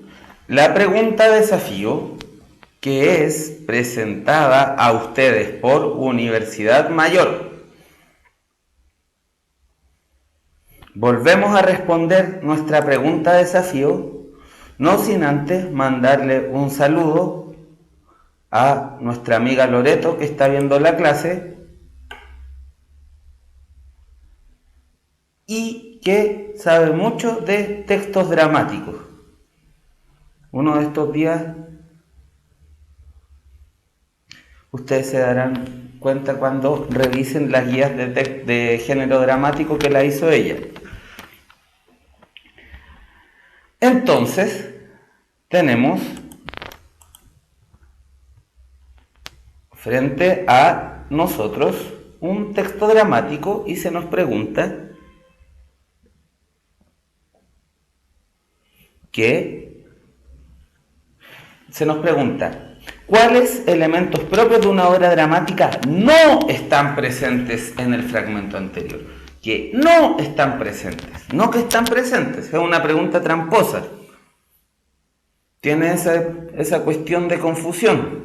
la pregunta desafío que es presentada a ustedes por Universidad Mayor. Volvemos a responder nuestra pregunta desafío, no sin antes mandarle un saludo a nuestra amiga Loreto, que está viendo la clase y que sabe mucho de textos dramáticos. Uno de estos días ustedes se darán cuenta cuando revisen las guías de género dramático que la hizo ella. Entonces, tenemos frente a nosotros un texto dramático y se nos pregunta ¿cuáles elementos propios de una obra dramática no están presentes en el fragmento anterior? Que no están presentes, no que están presentes, es una pregunta tramposa. Tiene esa cuestión de confusión.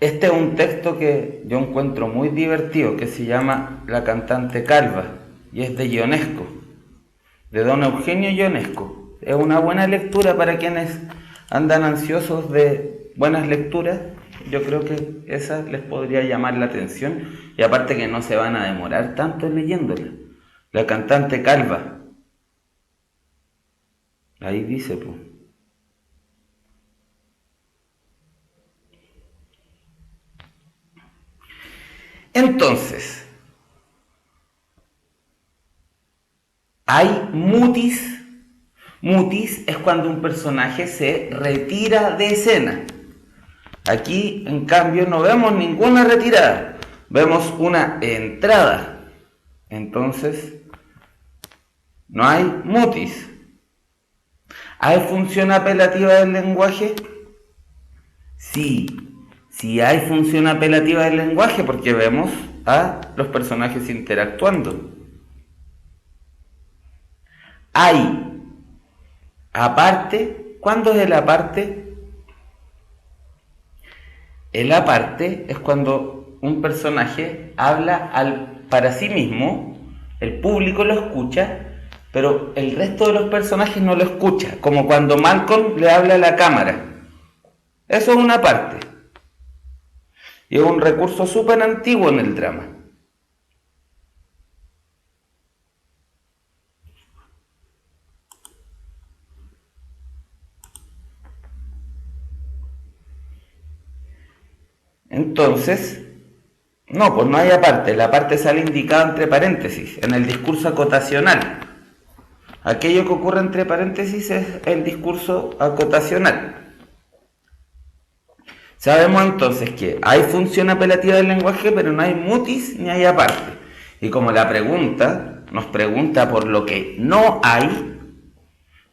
Este es un texto que yo encuentro muy divertido, que se llama La cantante calva, y es de Ionesco, de don Eugenio Ionesco. Es una buena lectura para quienes andan ansiosos de buenas lecturas. Yo creo que esa les podría llamar la atención, y aparte que no se van a demorar tanto leyéndola. La cantante calva. Ahí dice, pues. Entonces, hay mutis. Mutis es cuando un personaje se retira de escena. Aquí, en cambio, no vemos ninguna retirada, vemos una entrada. Entonces, no hay mutis. ¿Hay función apelativa del lenguaje? Sí hay función apelativa del lenguaje, porque vemos a los personajes interactuando. Hay aparte. ¿Cuándo es el aparte? El aparte es cuando un personaje habla para sí mismo, el público lo escucha, pero el resto de los personajes no lo escucha, como cuando Malcolm le habla a la cámara. Eso es una parte. Y es un recurso súper antiguo en el drama. Entonces, no, pues no hay aparte. La parte sale indicada entre paréntesis, en el discurso acotacional. Aquello que ocurre entre paréntesis es el discurso acotacional. Sabemos entonces que hay función apelativa del lenguaje, pero no hay mutis ni hay aparte. Y como la pregunta nos pregunta por lo que no hay,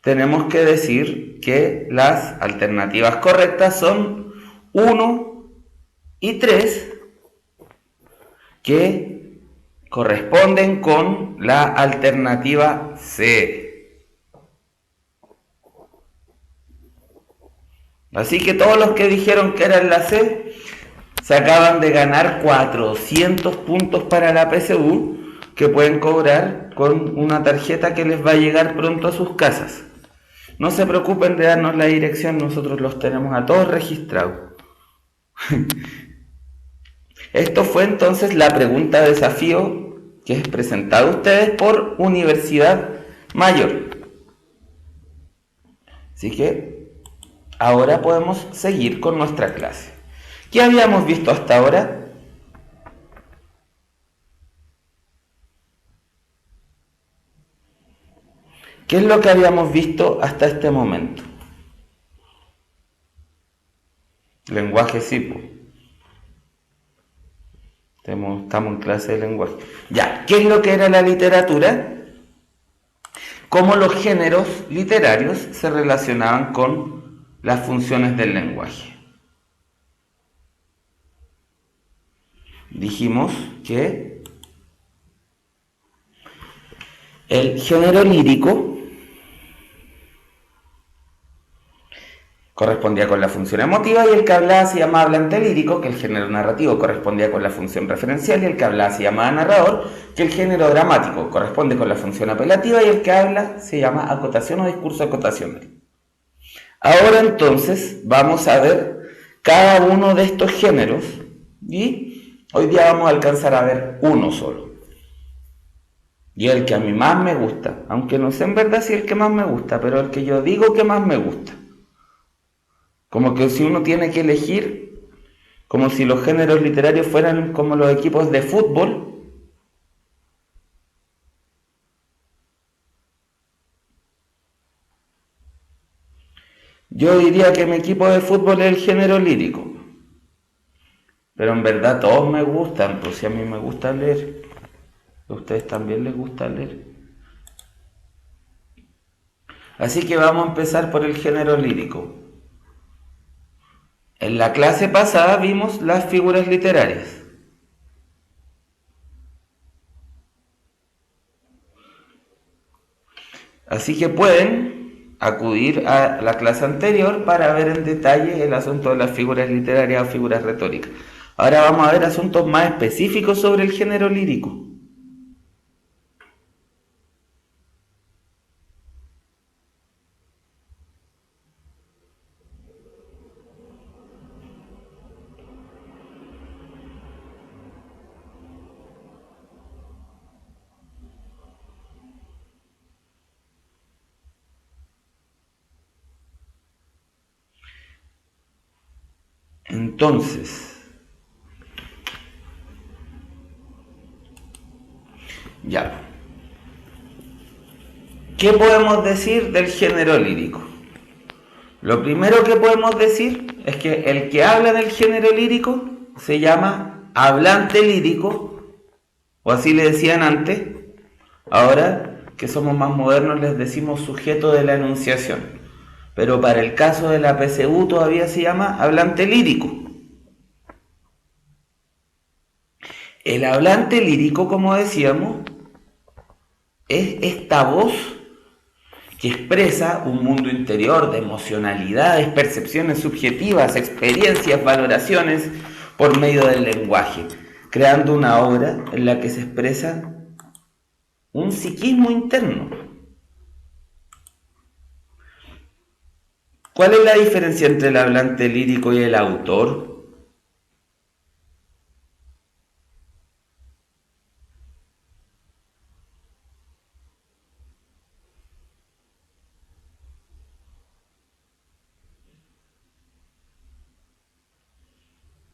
tenemos que decir que las alternativas correctas son 1 y 3, que corresponden con la alternativa C. Así que todos los que dijeron que era la C se acaban de ganar 400 puntos para la PSU, que pueden cobrar con una tarjeta que les va a llegar pronto a sus casas. No se preocupen de darnos la dirección, nosotros los tenemos a todos registrados. Esto fue entonces la pregunta desafío que es presentada a ustedes por Universidad Mayor. Así que ahora podemos seguir con nuestra clase. ¿Qué habíamos visto hasta ahora? ¿Qué es lo que habíamos visto hasta este momento? Lenguaje SIPO. Estamos en clase de lenguaje. Ya, ¿qué es lo que era la literatura? Cómo los géneros literarios se relacionaban con las funciones del lenguaje. Dijimos que El género lírico correspondía con la función emotiva y el que hablaba se llamaba hablante lírico, que el género narrativo correspondía con la función referencial y el que hablaba se llamaba narrador, que el género dramático corresponde con la función apelativa y el que habla se llama acotación o discurso acotacional. Ahora entonces vamos a ver cada uno de estos géneros y hoy día vamos a alcanzar a ver uno solo. Y el que a mí más me gusta, aunque no sé en verdad si es el que más me gusta, pero el que yo digo que más me gusta. Como que si uno tiene que elegir, como si los géneros literarios fueran como los equipos de fútbol, yo diría que mi equipo de fútbol es el género lírico. Pero en verdad todos me gustan, pues si a mí me gusta leer, a ustedes también les gusta leer. Así que vamos a empezar por el género lírico. En la clase pasada vimos las figuras literarias. Así que pueden acudir a la clase anterior para ver en detalle el asunto de las figuras literarias o figuras retóricas. Ahora vamos a ver asuntos más específicos sobre el género lírico. Entonces, ya. ¿Qué podemos decir del género lírico? Lo primero que podemos decir es que el que habla del género lírico se llama hablante lírico, o así le decían antes. Ahora que somos más modernos les decimos sujeto de la enunciación. Pero para el caso de la PSU todavía se llama hablante lírico. El hablante lírico, como decíamos, es esta voz que expresa un mundo interior de emocionalidades, percepciones subjetivas, experiencias, valoraciones por medio del lenguaje, creando una obra en la que se expresa un psiquismo interno. ¿Cuál es la diferencia entre el hablante lírico y el autor?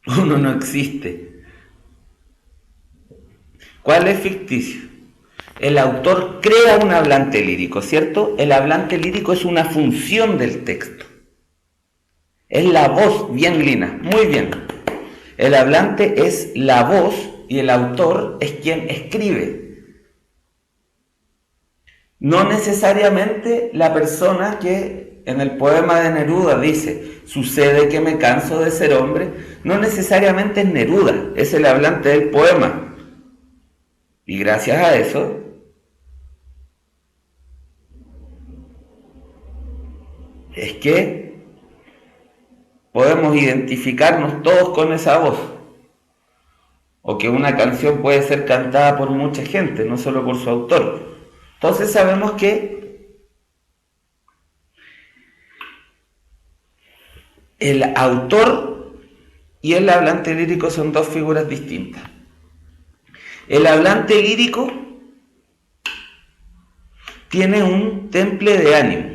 Uno no existe. ¿Cuál es ficticio? El autor crea un hablante lírico, ¿cierto? El hablante lírico es una función del texto. Es la voz, bien Lina, muy bien. El hablante es la voz y el autor es quien escribe. No necesariamente la persona que en el poema de Neruda dice, sucede que me canso de ser hombre, no necesariamente es Neruda, es el hablante del poema. Y gracias a eso, es que podemos identificarnos todos con esa voz. O que una canción puede ser cantada por mucha gente, no solo por su autor. Entonces sabemos que el autor y el hablante lírico son dos figuras distintas. El hablante lírico tiene un temple de ánimo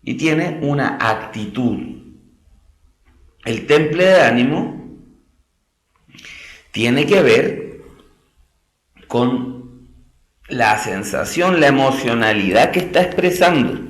y tiene una actitud. El temple de ánimo tiene que ver con la sensación, la emocionalidad que está expresando.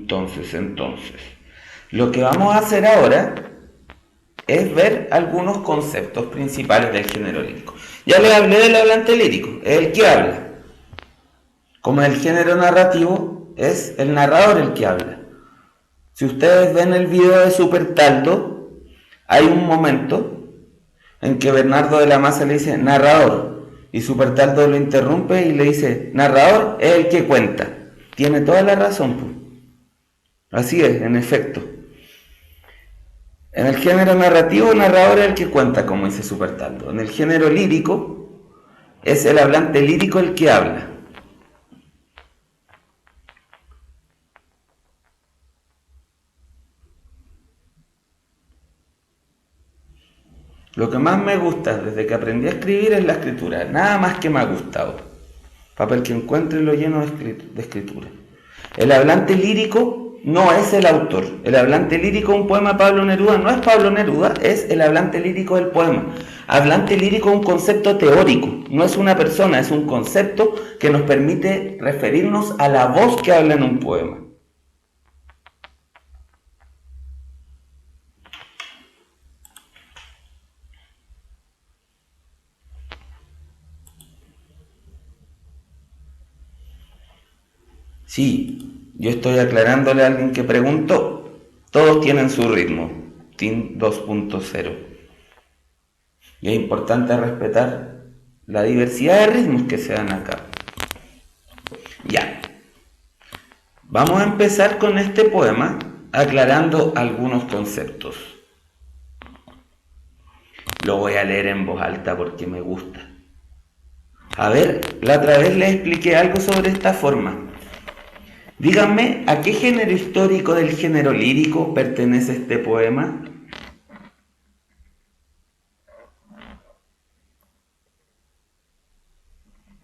Entonces, lo que vamos a hacer ahora es ver algunos conceptos principales del género lírico. Ya les hablé del hablante lírico, es el que habla. Como en el género narrativo, es el narrador el que habla. Si ustedes ven el video de Super Taldo, hay un momento en que Bernardo de la Maza le dice narrador, y Super Taldo lo interrumpe y le dice narrador es el que cuenta. Tiene toda la razón, pues. Así es, en efecto. En el género narrativo, el narrador es el que cuenta, como dice Super Taldo. En el género lírico, es el hablante lírico el que habla. Lo que más me gusta desde que aprendí a escribir es la escritura. Nada más que me ha gustado. Papel que encuentre lo lleno de escritura. El hablante lírico no es el autor. El hablante lírico de un poema de Pablo Neruda no es Pablo Neruda, es el hablante lírico del poema. Hablante lírico es un concepto teórico, no es una persona, es un concepto que nos permite referirnos a la voz que habla en un poema. Sí, yo estoy aclarándole a alguien que preguntó. Todos tienen su ritmo, TIN 2.0. Y es importante respetar la diversidad de ritmos que se dan acá. Ya. Vamos a empezar con este poema aclarando algunos conceptos. Lo voy a leer en voz alta porque me gusta. A ver, la otra vez les expliqué algo sobre esta forma. Díganme, ¿a qué género histórico del género lírico pertenece este poema?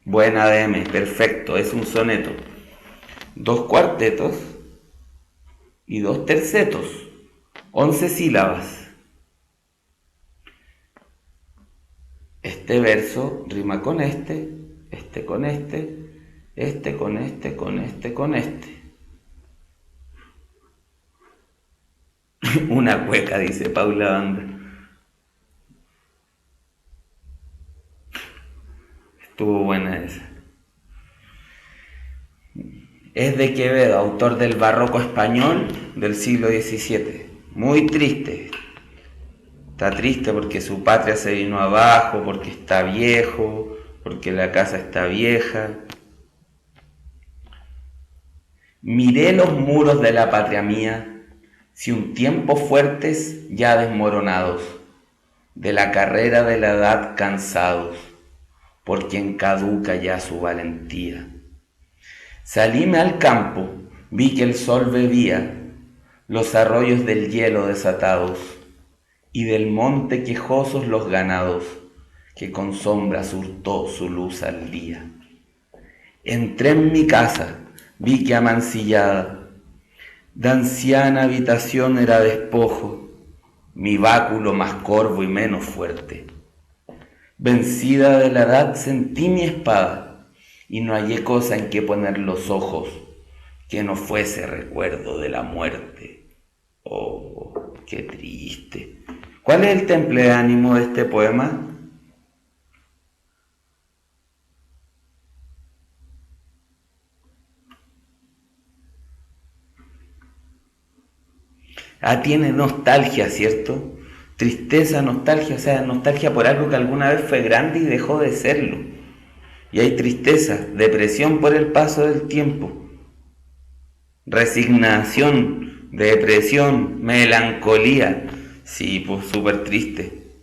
Buena DM, perfecto, es un soneto. 2 cuartetos y 2 tercetos, 11 sílabas. Este verso rima con este con este con este, con este, con este. Una cueca, dice Paula Banda. Estuvo buena esa. Es de Quevedo, autor del barroco español del siglo XVII. Muy triste. Está triste porque su patria se vino abajo, porque está viejo, porque la casa está vieja. Miré los muros de la patria mía, si un tiempo fuertes ya desmoronados, de la carrera de la edad cansados, por quien caduca ya su valentía. Salíme al campo, vi que el sol bebía los arroyos del hielo desatados, y del monte quejosos los ganados, que con sombras hurtó su luz al día. Entré en mi casa, vi que amancillada, de anciana habitación era despojo, mi báculo más corvo y menos fuerte. Vencida de la edad sentí mi espada, y no hallé cosa en que poner los ojos, que no fuese recuerdo de la muerte. Oh, qué triste. ¿Cuál es el temple de ánimo de este poema? Tiene nostalgia, ¿cierto? Tristeza, nostalgia, o sea, nostalgia por algo que alguna vez fue grande y dejó de serlo. Y hay tristeza, depresión por el paso del tiempo, resignación, depresión, melancolía. Sí, pues súper triste.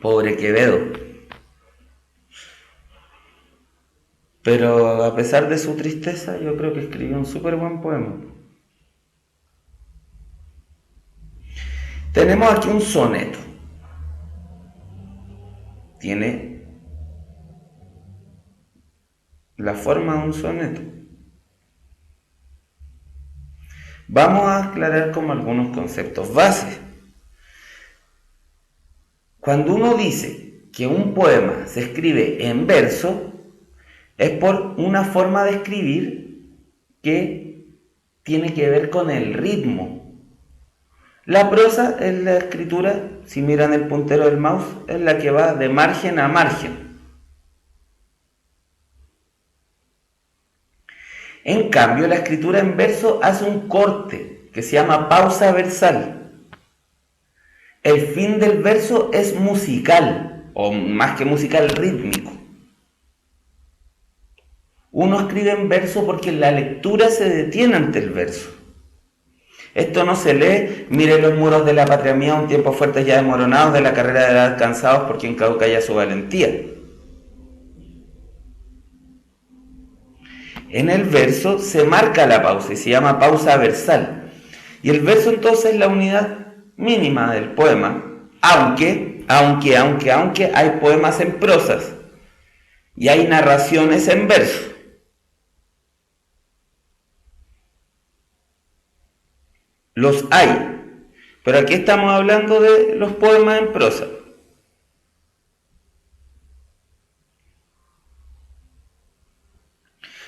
Pobre Quevedo. Pero a pesar de su tristeza, yo creo que escribió un súper buen poema. Tenemos aquí un soneto. Tiene la forma de un soneto. Vamos a aclarar como algunos conceptos base. Cuando uno dice que un poema se escribe en verso, es por una forma de escribir que tiene que ver con el ritmo. La prosa es la escritura, si miran el puntero del mouse, es la que va de margen a margen. En cambio, la escritura en verso hace un corte que se llama pausa versal. El fin del verso es musical, o más que musical, rítmico. Uno escribe en verso porque la lectura se detiene ante el verso. Esto no se lee, mire los muros de la patria mía, un tiempo fuertes ya desmoronados, de la carrera de edad cansados, por quien caduca ya su valentía. En el verso se marca la pausa y se llama pausa versal. Y el verso entonces es la unidad mínima del poema, aunque hay poemas en prosas y hay narraciones en verso. Los hay, pero aquí estamos hablando de los poemas en prosa.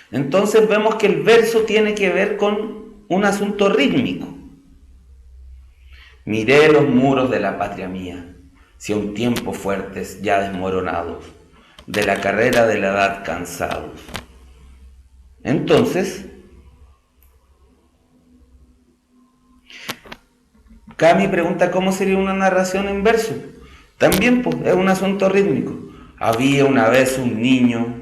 Entonces vemos que el verso tiene que ver con un asunto rítmico. Miré los muros de la patria mía, si a un tiempo fuertes ya desmoronados, de la carrera de la edad cansados. Entonces, Cami pregunta cómo sería una narración en verso. También pues, es un asunto rítmico. Había una vez un niño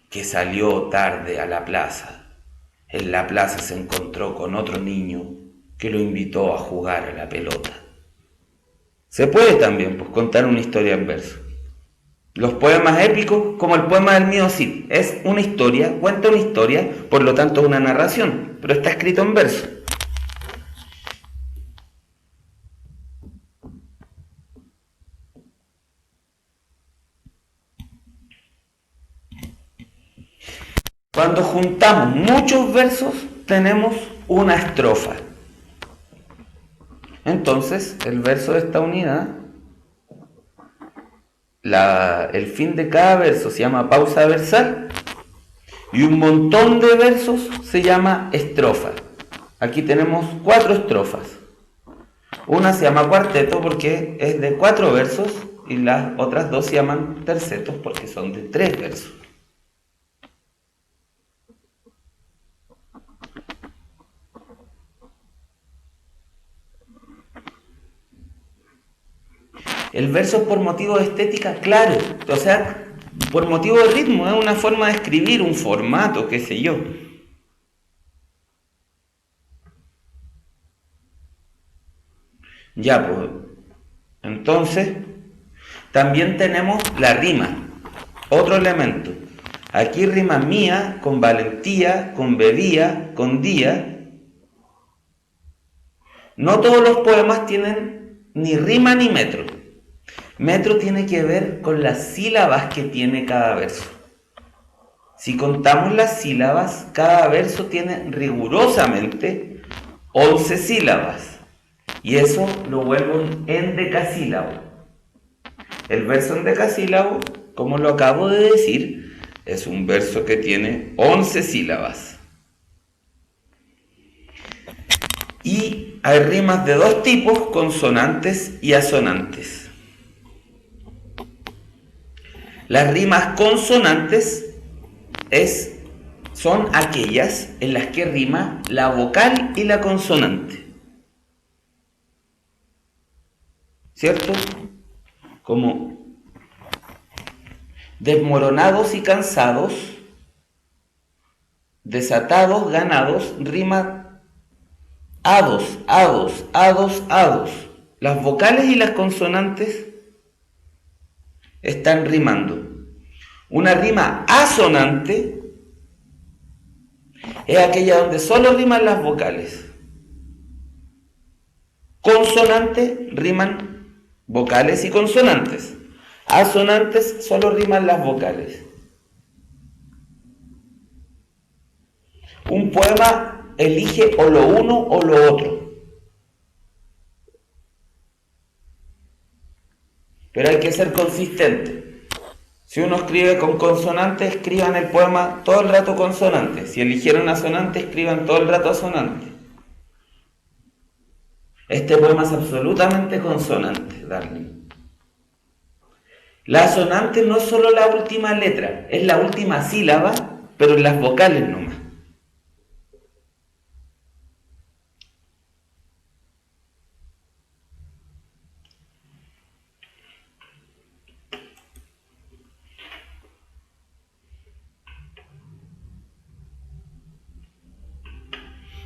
que salió tarde a la plaza. En la plaza se encontró con otro niño que lo invitó a jugar a la pelota. Se puede también pues, contar una historia en verso. Los poemas épicos, como el poema del mío Cid, es una historia, cuenta una historia, por lo tanto es una narración, pero está escrito en verso. Cuando juntamos muchos versos, tenemos una estrofa. Entonces, el verso de esta unidad, el fin de cada verso se llama pausa versal y un montón de versos se llama estrofa. Aquí tenemos 4 estrofas. Una se llama cuarteto porque es de 4 versos y las otras 2 se llaman tercetos porque son de 3 versos. El verso es por motivo de estética, claro, o sea, por motivo de ritmo, es una forma de escribir, un formato, qué sé yo. Ya, pues, entonces, también tenemos la rima, otro elemento. Aquí rima mía con valentía, con bebía, con día. No todos los poemas tienen ni rima ni metro. Metro tiene que ver con las sílabas que tiene cada verso. Si contamos las sílabas, cada verso tiene rigurosamente 11 sílabas. Y eso lo vuelvo en decasílabo. El verso en decasílabo, como lo acabo de decir, es un verso que tiene 11 sílabas. Y hay rimas de 2 tipos, consonantes y asonantes. Las rimas consonantes son aquellas en las que rima la vocal y la consonante. ¿Cierto? Como desmoronados y cansados, desatados, ganados, rima hados, hados, hados, hados. Las vocales y las consonantes están rimando. Una rima asonante es aquella donde solo riman las vocales. Consonante riman vocales y consonantes. Asonantes solo riman las vocales. Un poema elige o lo uno o lo otro. Pero hay que ser consistente. Si uno escribe con consonante, escriban el poema todo el rato consonante. Si eligieron asonante, escriban todo el rato asonante. Este poema es absolutamente consonante, darling. La asonante no es solo la última letra, es la última sílaba, pero en las vocales nomás.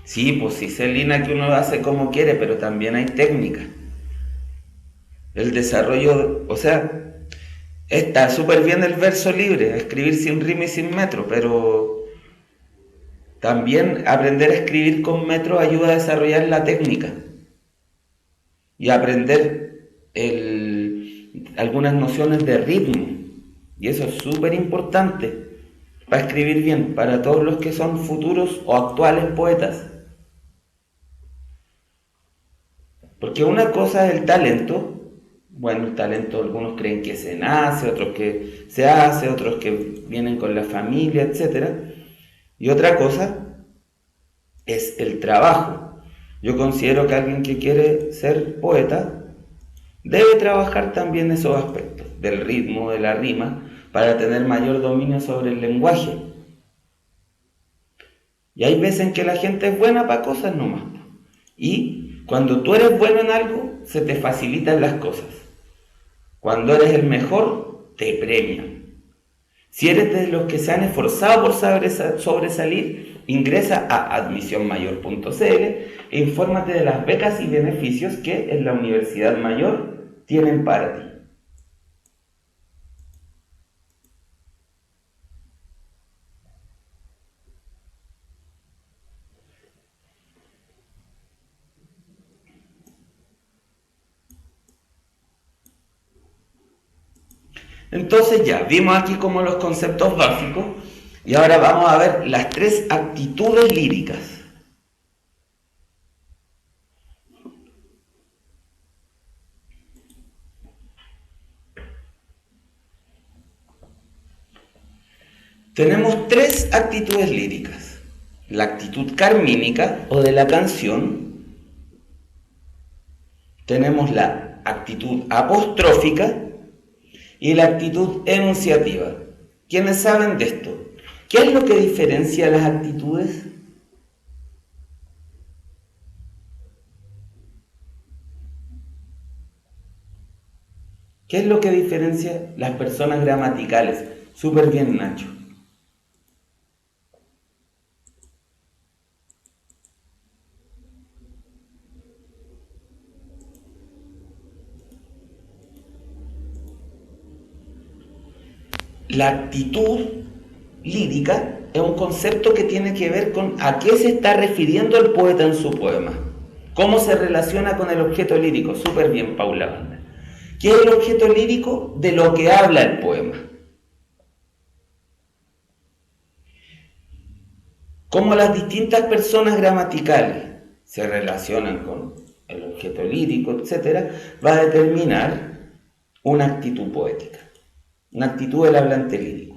Sí, pues sí, Celina, que uno hace como quiere, pero también hay técnica. El desarrollo, o sea, está súper bien el verso libre, escribir sin rima y sin metro, pero también aprender a escribir con metro ayuda a desarrollar la técnica y a aprender algunas nociones de ritmo. Y eso es súper importante para escribir bien, para todos los que son futuros o actuales poetas. Porque una cosa es el talento. Bueno, el talento algunos creen que se nace, otros que se hace, otros que vienen con la familia, etc. Y otra cosa es el trabajo. Yo considero que alguien que quiere ser poeta debe trabajar también esos aspectos, del ritmo, de la rima, para tener mayor dominio sobre el lenguaje. Y hay veces en que la gente es buena para cosas nomás. Y cuando tú eres bueno en algo, se te facilitan las cosas. Cuando eres el mejor, te premian. Si eres de los que se han esforzado por sobresalir, ingresa a admisionmayor.cl e infórmate de las becas y beneficios que en la Universidad Mayor tienen para ti. Entonces ya, vimos aquí como los conceptos básicos y ahora vamos a ver las 3 actitudes líricas. Tenemos 3 actitudes líricas. La actitud carmínica o de la canción. Tenemos la actitud apostrófica y la actitud enunciativa. ¿Quiénes saben de esto? ¿Qué es lo que diferencia las actitudes? ¿Qué es lo que diferencia las personas gramaticales? Súper bien, Nacho. La actitud lírica es un concepto que tiene que ver con a qué se está refiriendo el poeta en su poema. ¿Cómo se relaciona con el objeto lírico? Súper bien, Paula Banda. ¿Qué es el objeto lírico? De lo que habla el poema. Cómo las distintas personas gramaticales se relacionan con el objeto lírico, etc., va a determinar una actitud poética. Una actitud del hablante lírico.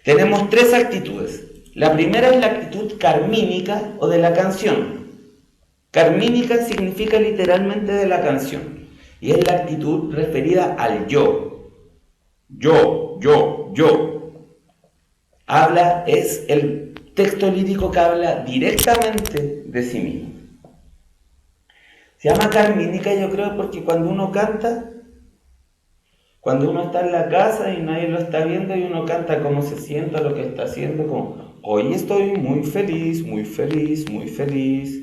Tenemos 3 actitudes. La primera es la actitud carmínica o de la canción. Carmínica significa literalmente de la canción. Y es la actitud referida al yo. Yo. Es el texto lírico que habla directamente de sí mismo. Se llama carmínica, yo creo, porque cuando uno canta, cuando uno está en la casa y nadie lo está viendo y uno canta cómo se sienta, lo que está haciendo, como hoy estoy muy feliz, muy feliz, muy feliz.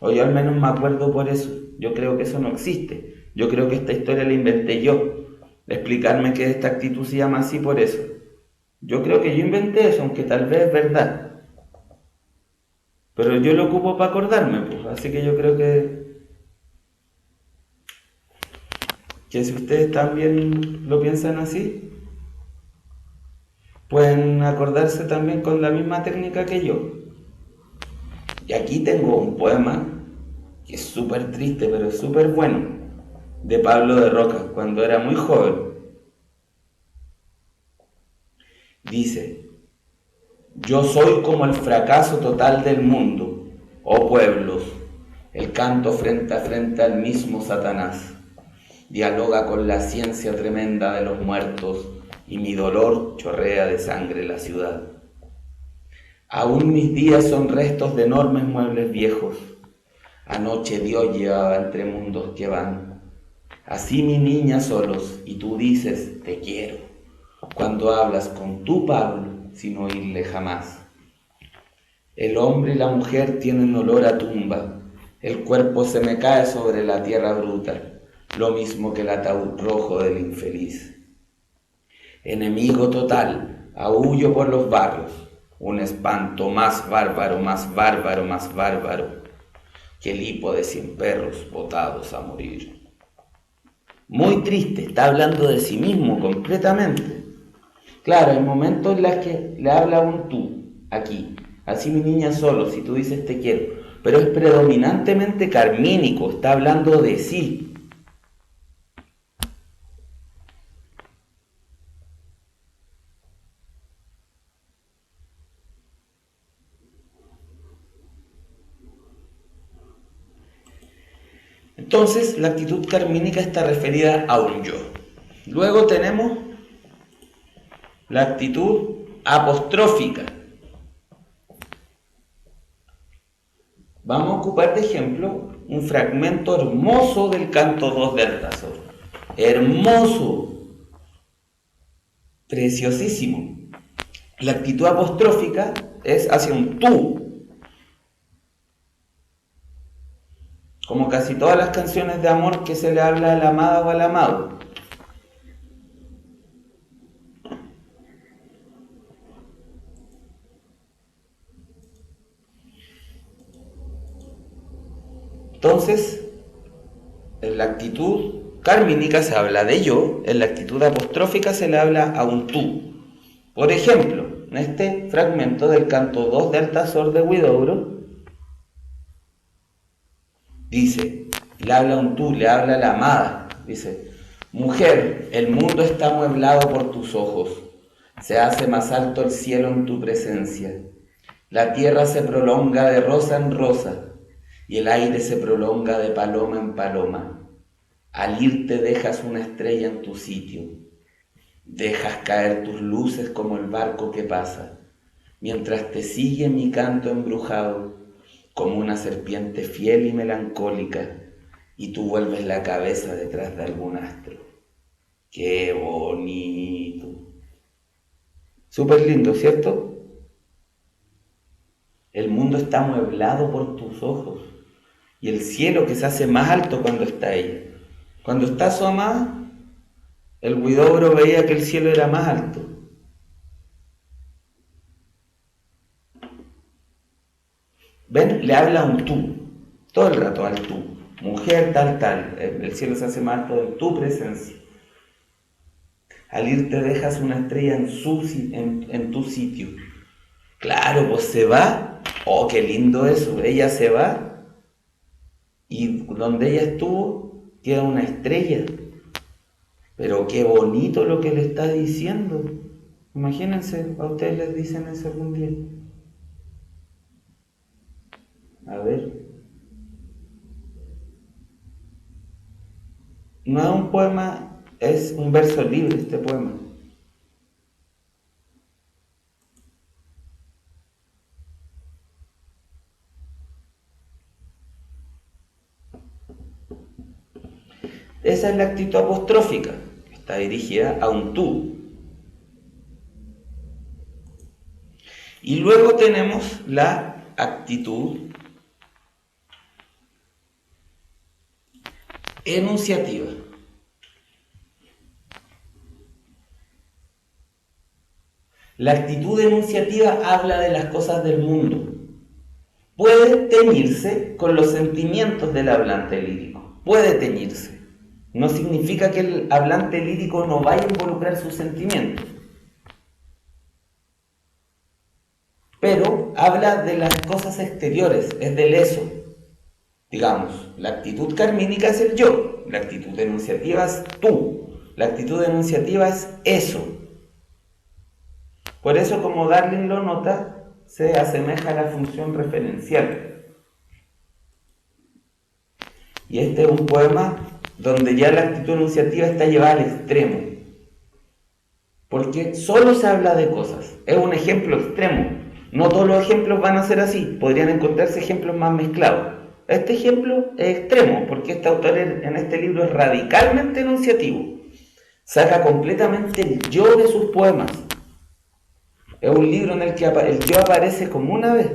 O yo al menos me acuerdo por eso. Yo creo que eso no existe. Yo creo que esta historia la inventé yo. De explicarme que esta actitud se llama así por eso. Yo creo que yo inventé eso, aunque tal vez es verdad. Pero yo lo ocupo para acordarme, pues. Así que yo creo que si ustedes también lo piensan así, pueden acordarse también con la misma técnica que yo. Y aquí tengo un poema que es súper triste, pero súper bueno, de Pablo de Roca, cuando era muy joven. Dice: yo soy como el fracaso total del mundo, oh pueblos, El canto frente a frente al mismo Satanás. Dialoga con la ciencia tremenda de los muertos y mi dolor chorrea de sangre la ciudad. Aún mis días son restos de enormes muebles viejos. Anoche Dios llevaba entre mundos que van. Así mi niña solos y tú dices te quiero, cuando hablas con tu Pablo sin oírle jamás. El hombre y la mujer tienen olor a tumba, el cuerpo se me cae sobre la tierra bruta, lo mismo que el ataúd rojo del infeliz. Enemigo total, aúllo por los barrios, un espanto más bárbaro, más bárbaro, más bárbaro, que el hipo de 100 perros botados a morir. Muy triste, está hablando de sí mismo completamente. Claro, hay momentos en los que le habla un tú, aquí, así mi niña solo, si tú dices te quiero, pero es predominantemente carmínico, está hablando de sí. Entonces, la actitud carmínica está referida a un yo. Luego tenemos la actitud apostrófica. Vamos a ocupar de ejemplo un fragmento hermoso del canto 2 de Altazor. Hermoso, preciosísimo. La actitud apostrófica es hacia un tú. Como casi todas las canciones de amor que se le habla a la amada o al amado. Entonces, en la actitud carmínica se habla de yo, en la actitud apostrófica se le habla a un tú. Por ejemplo, en este fragmento del canto 2 de Altazor de Huidobro, dice, le habla a un tú, le habla a la amada, dice, mujer, el mundo está amueblado por tus ojos, se hace más alto el cielo en tu presencia, la tierra se prolonga de rosa en rosa, y el aire se prolonga de paloma en paloma. Al irte dejas una estrella en tu sitio, dejas caer tus luces como el barco que pasa, mientras te sigue mi canto embrujado, como una serpiente fiel y melancólica, y tú vuelves la cabeza detrás de algún astro. ¡Qué bonito! Súper lindo, ¿cierto? El mundo está amueblado por tus ojos, y el cielo que se hace más alto cuando está ella. Cuando está su amada, el Huidobro veía que el cielo era más alto. ¿Ven? Le habla a un tú, todo el rato al tú. Mujer tal, tal, el cielo se hace más alto en tu presencia. Al irte dejas una estrella en tu sitio. Claro, pues se va. Oh, qué lindo eso. Ella se va y donde ella estuvo queda una estrella. Pero qué bonito lo que le está diciendo. Imagínense, a ustedes les dicen eso algún día. A ver. No es un poema, es un verso libre este poema. Esa es la actitud apostrófica, que está dirigida a un tú. Y luego tenemos la actitud enunciativa. La actitud enunciativa habla de las cosas del mundo. Puede teñirse con los sentimientos del hablante lírico. Puede teñirse. No significa que el hablante lírico no vaya a involucrar sus sentimientos. Pero habla de las cosas exteriores, es del eso. Digamos, la actitud carmínica es el yo, la actitud enunciativa es tú, la actitud enunciativa es eso. Por eso, como Darling lo nota, se asemeja a la función referencial. Y este es un poema donde ya la actitud enunciativa está llevada al extremo, porque solo se habla de cosas. Es un ejemplo extremo. No todos los ejemplos van a ser así, podrían encontrarse ejemplos más mezclados. Este ejemplo es extremo, porque este autor en este libro es radicalmente enunciativo. Saca completamente el yo de sus poemas. Es un libro en el que el yo aparece como una vez.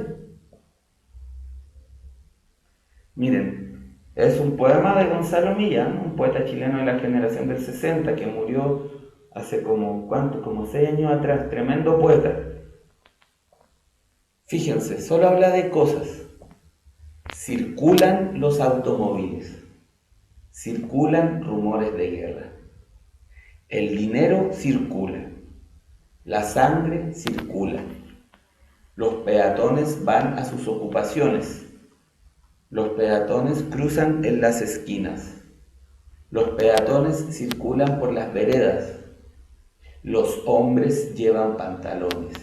Miren, es un poema de Gonzalo Millán, un poeta chileno de la generación del 60, que murió hace como 6 años atrás, tremendo poeta. Fíjense, solo habla de cosas. Circulan los automóviles, circulan rumores de guerra, el dinero circula, la sangre circula, los peatones van a sus ocupaciones, los peatones cruzan en las esquinas, los peatones circulan por las veredas, los hombres llevan pantalones,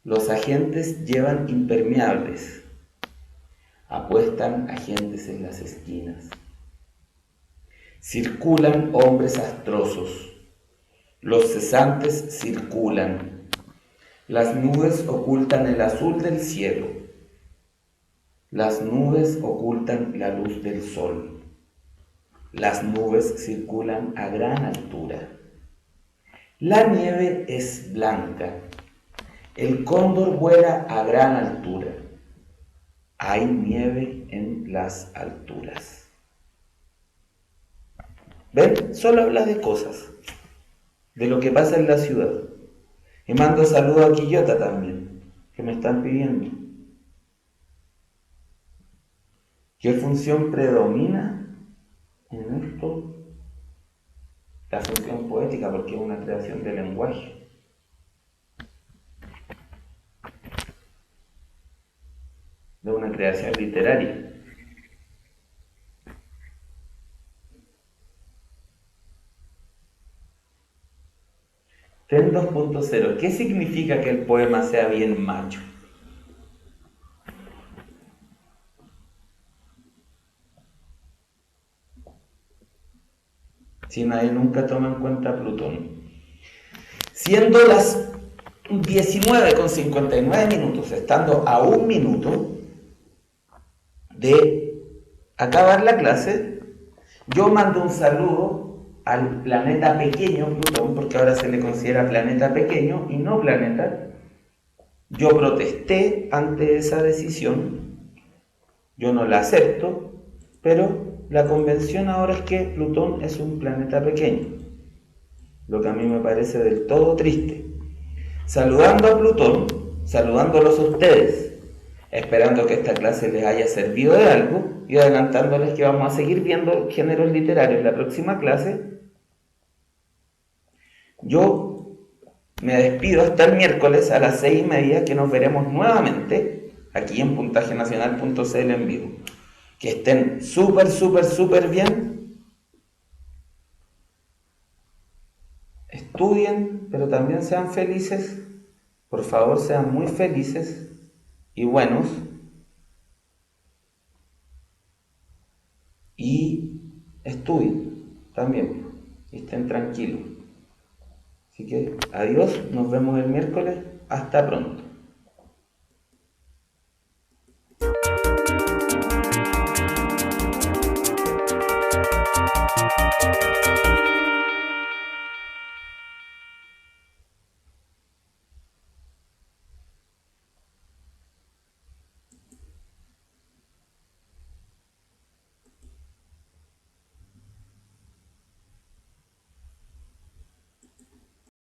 los agentes llevan impermeables, apuestan agentes en las esquinas. Circulan hombres astrosos, los cesantes circulan, las nubes ocultan el azul del cielo, las nubes ocultan la luz del sol, las nubes circulan a gran altura, la nieve es blanca, el cóndor vuela a gran altura, hay nieve en las alturas. ¿Ven? Solo habla de cosas, de lo que pasa en la ciudad. Y mando saludos a Quillota también, que me están pidiendo. ¿Qué función predomina en esto? La función poética, porque es una creación de lenguaje. De una creación literaria. TEN 2.0. ¿Qué significa que el poema sea bien macho? Si nadie nunca toma en cuenta a Plutón. Siendo las 19:59, estando a 1 minuto de acabar la clase, yo mando un saludo al planeta pequeño Plutón, porque ahora se le considera planeta pequeño y no planeta. Yo protesté ante esa decisión, yo no la acepto, pero la convención ahora es que Plutón es un planeta pequeño, lo que a mí me parece del todo triste. Saludando a Plutón, saludándolos a ustedes, esperando que esta clase les haya servido de algo y adelantándoles que vamos a seguir viendo géneros literarios en la próxima clase. Yo me despido hasta el miércoles a las 6:30, que nos veremos nuevamente aquí en puntajenacional.cl en vivo. Que estén súper bien. Estudien, pero también sean felices. Por favor, sean muy felices y buenos. Y estudien también. Y estén tranquilos. Así que adiós, nos vemos el miércoles. Hasta pronto.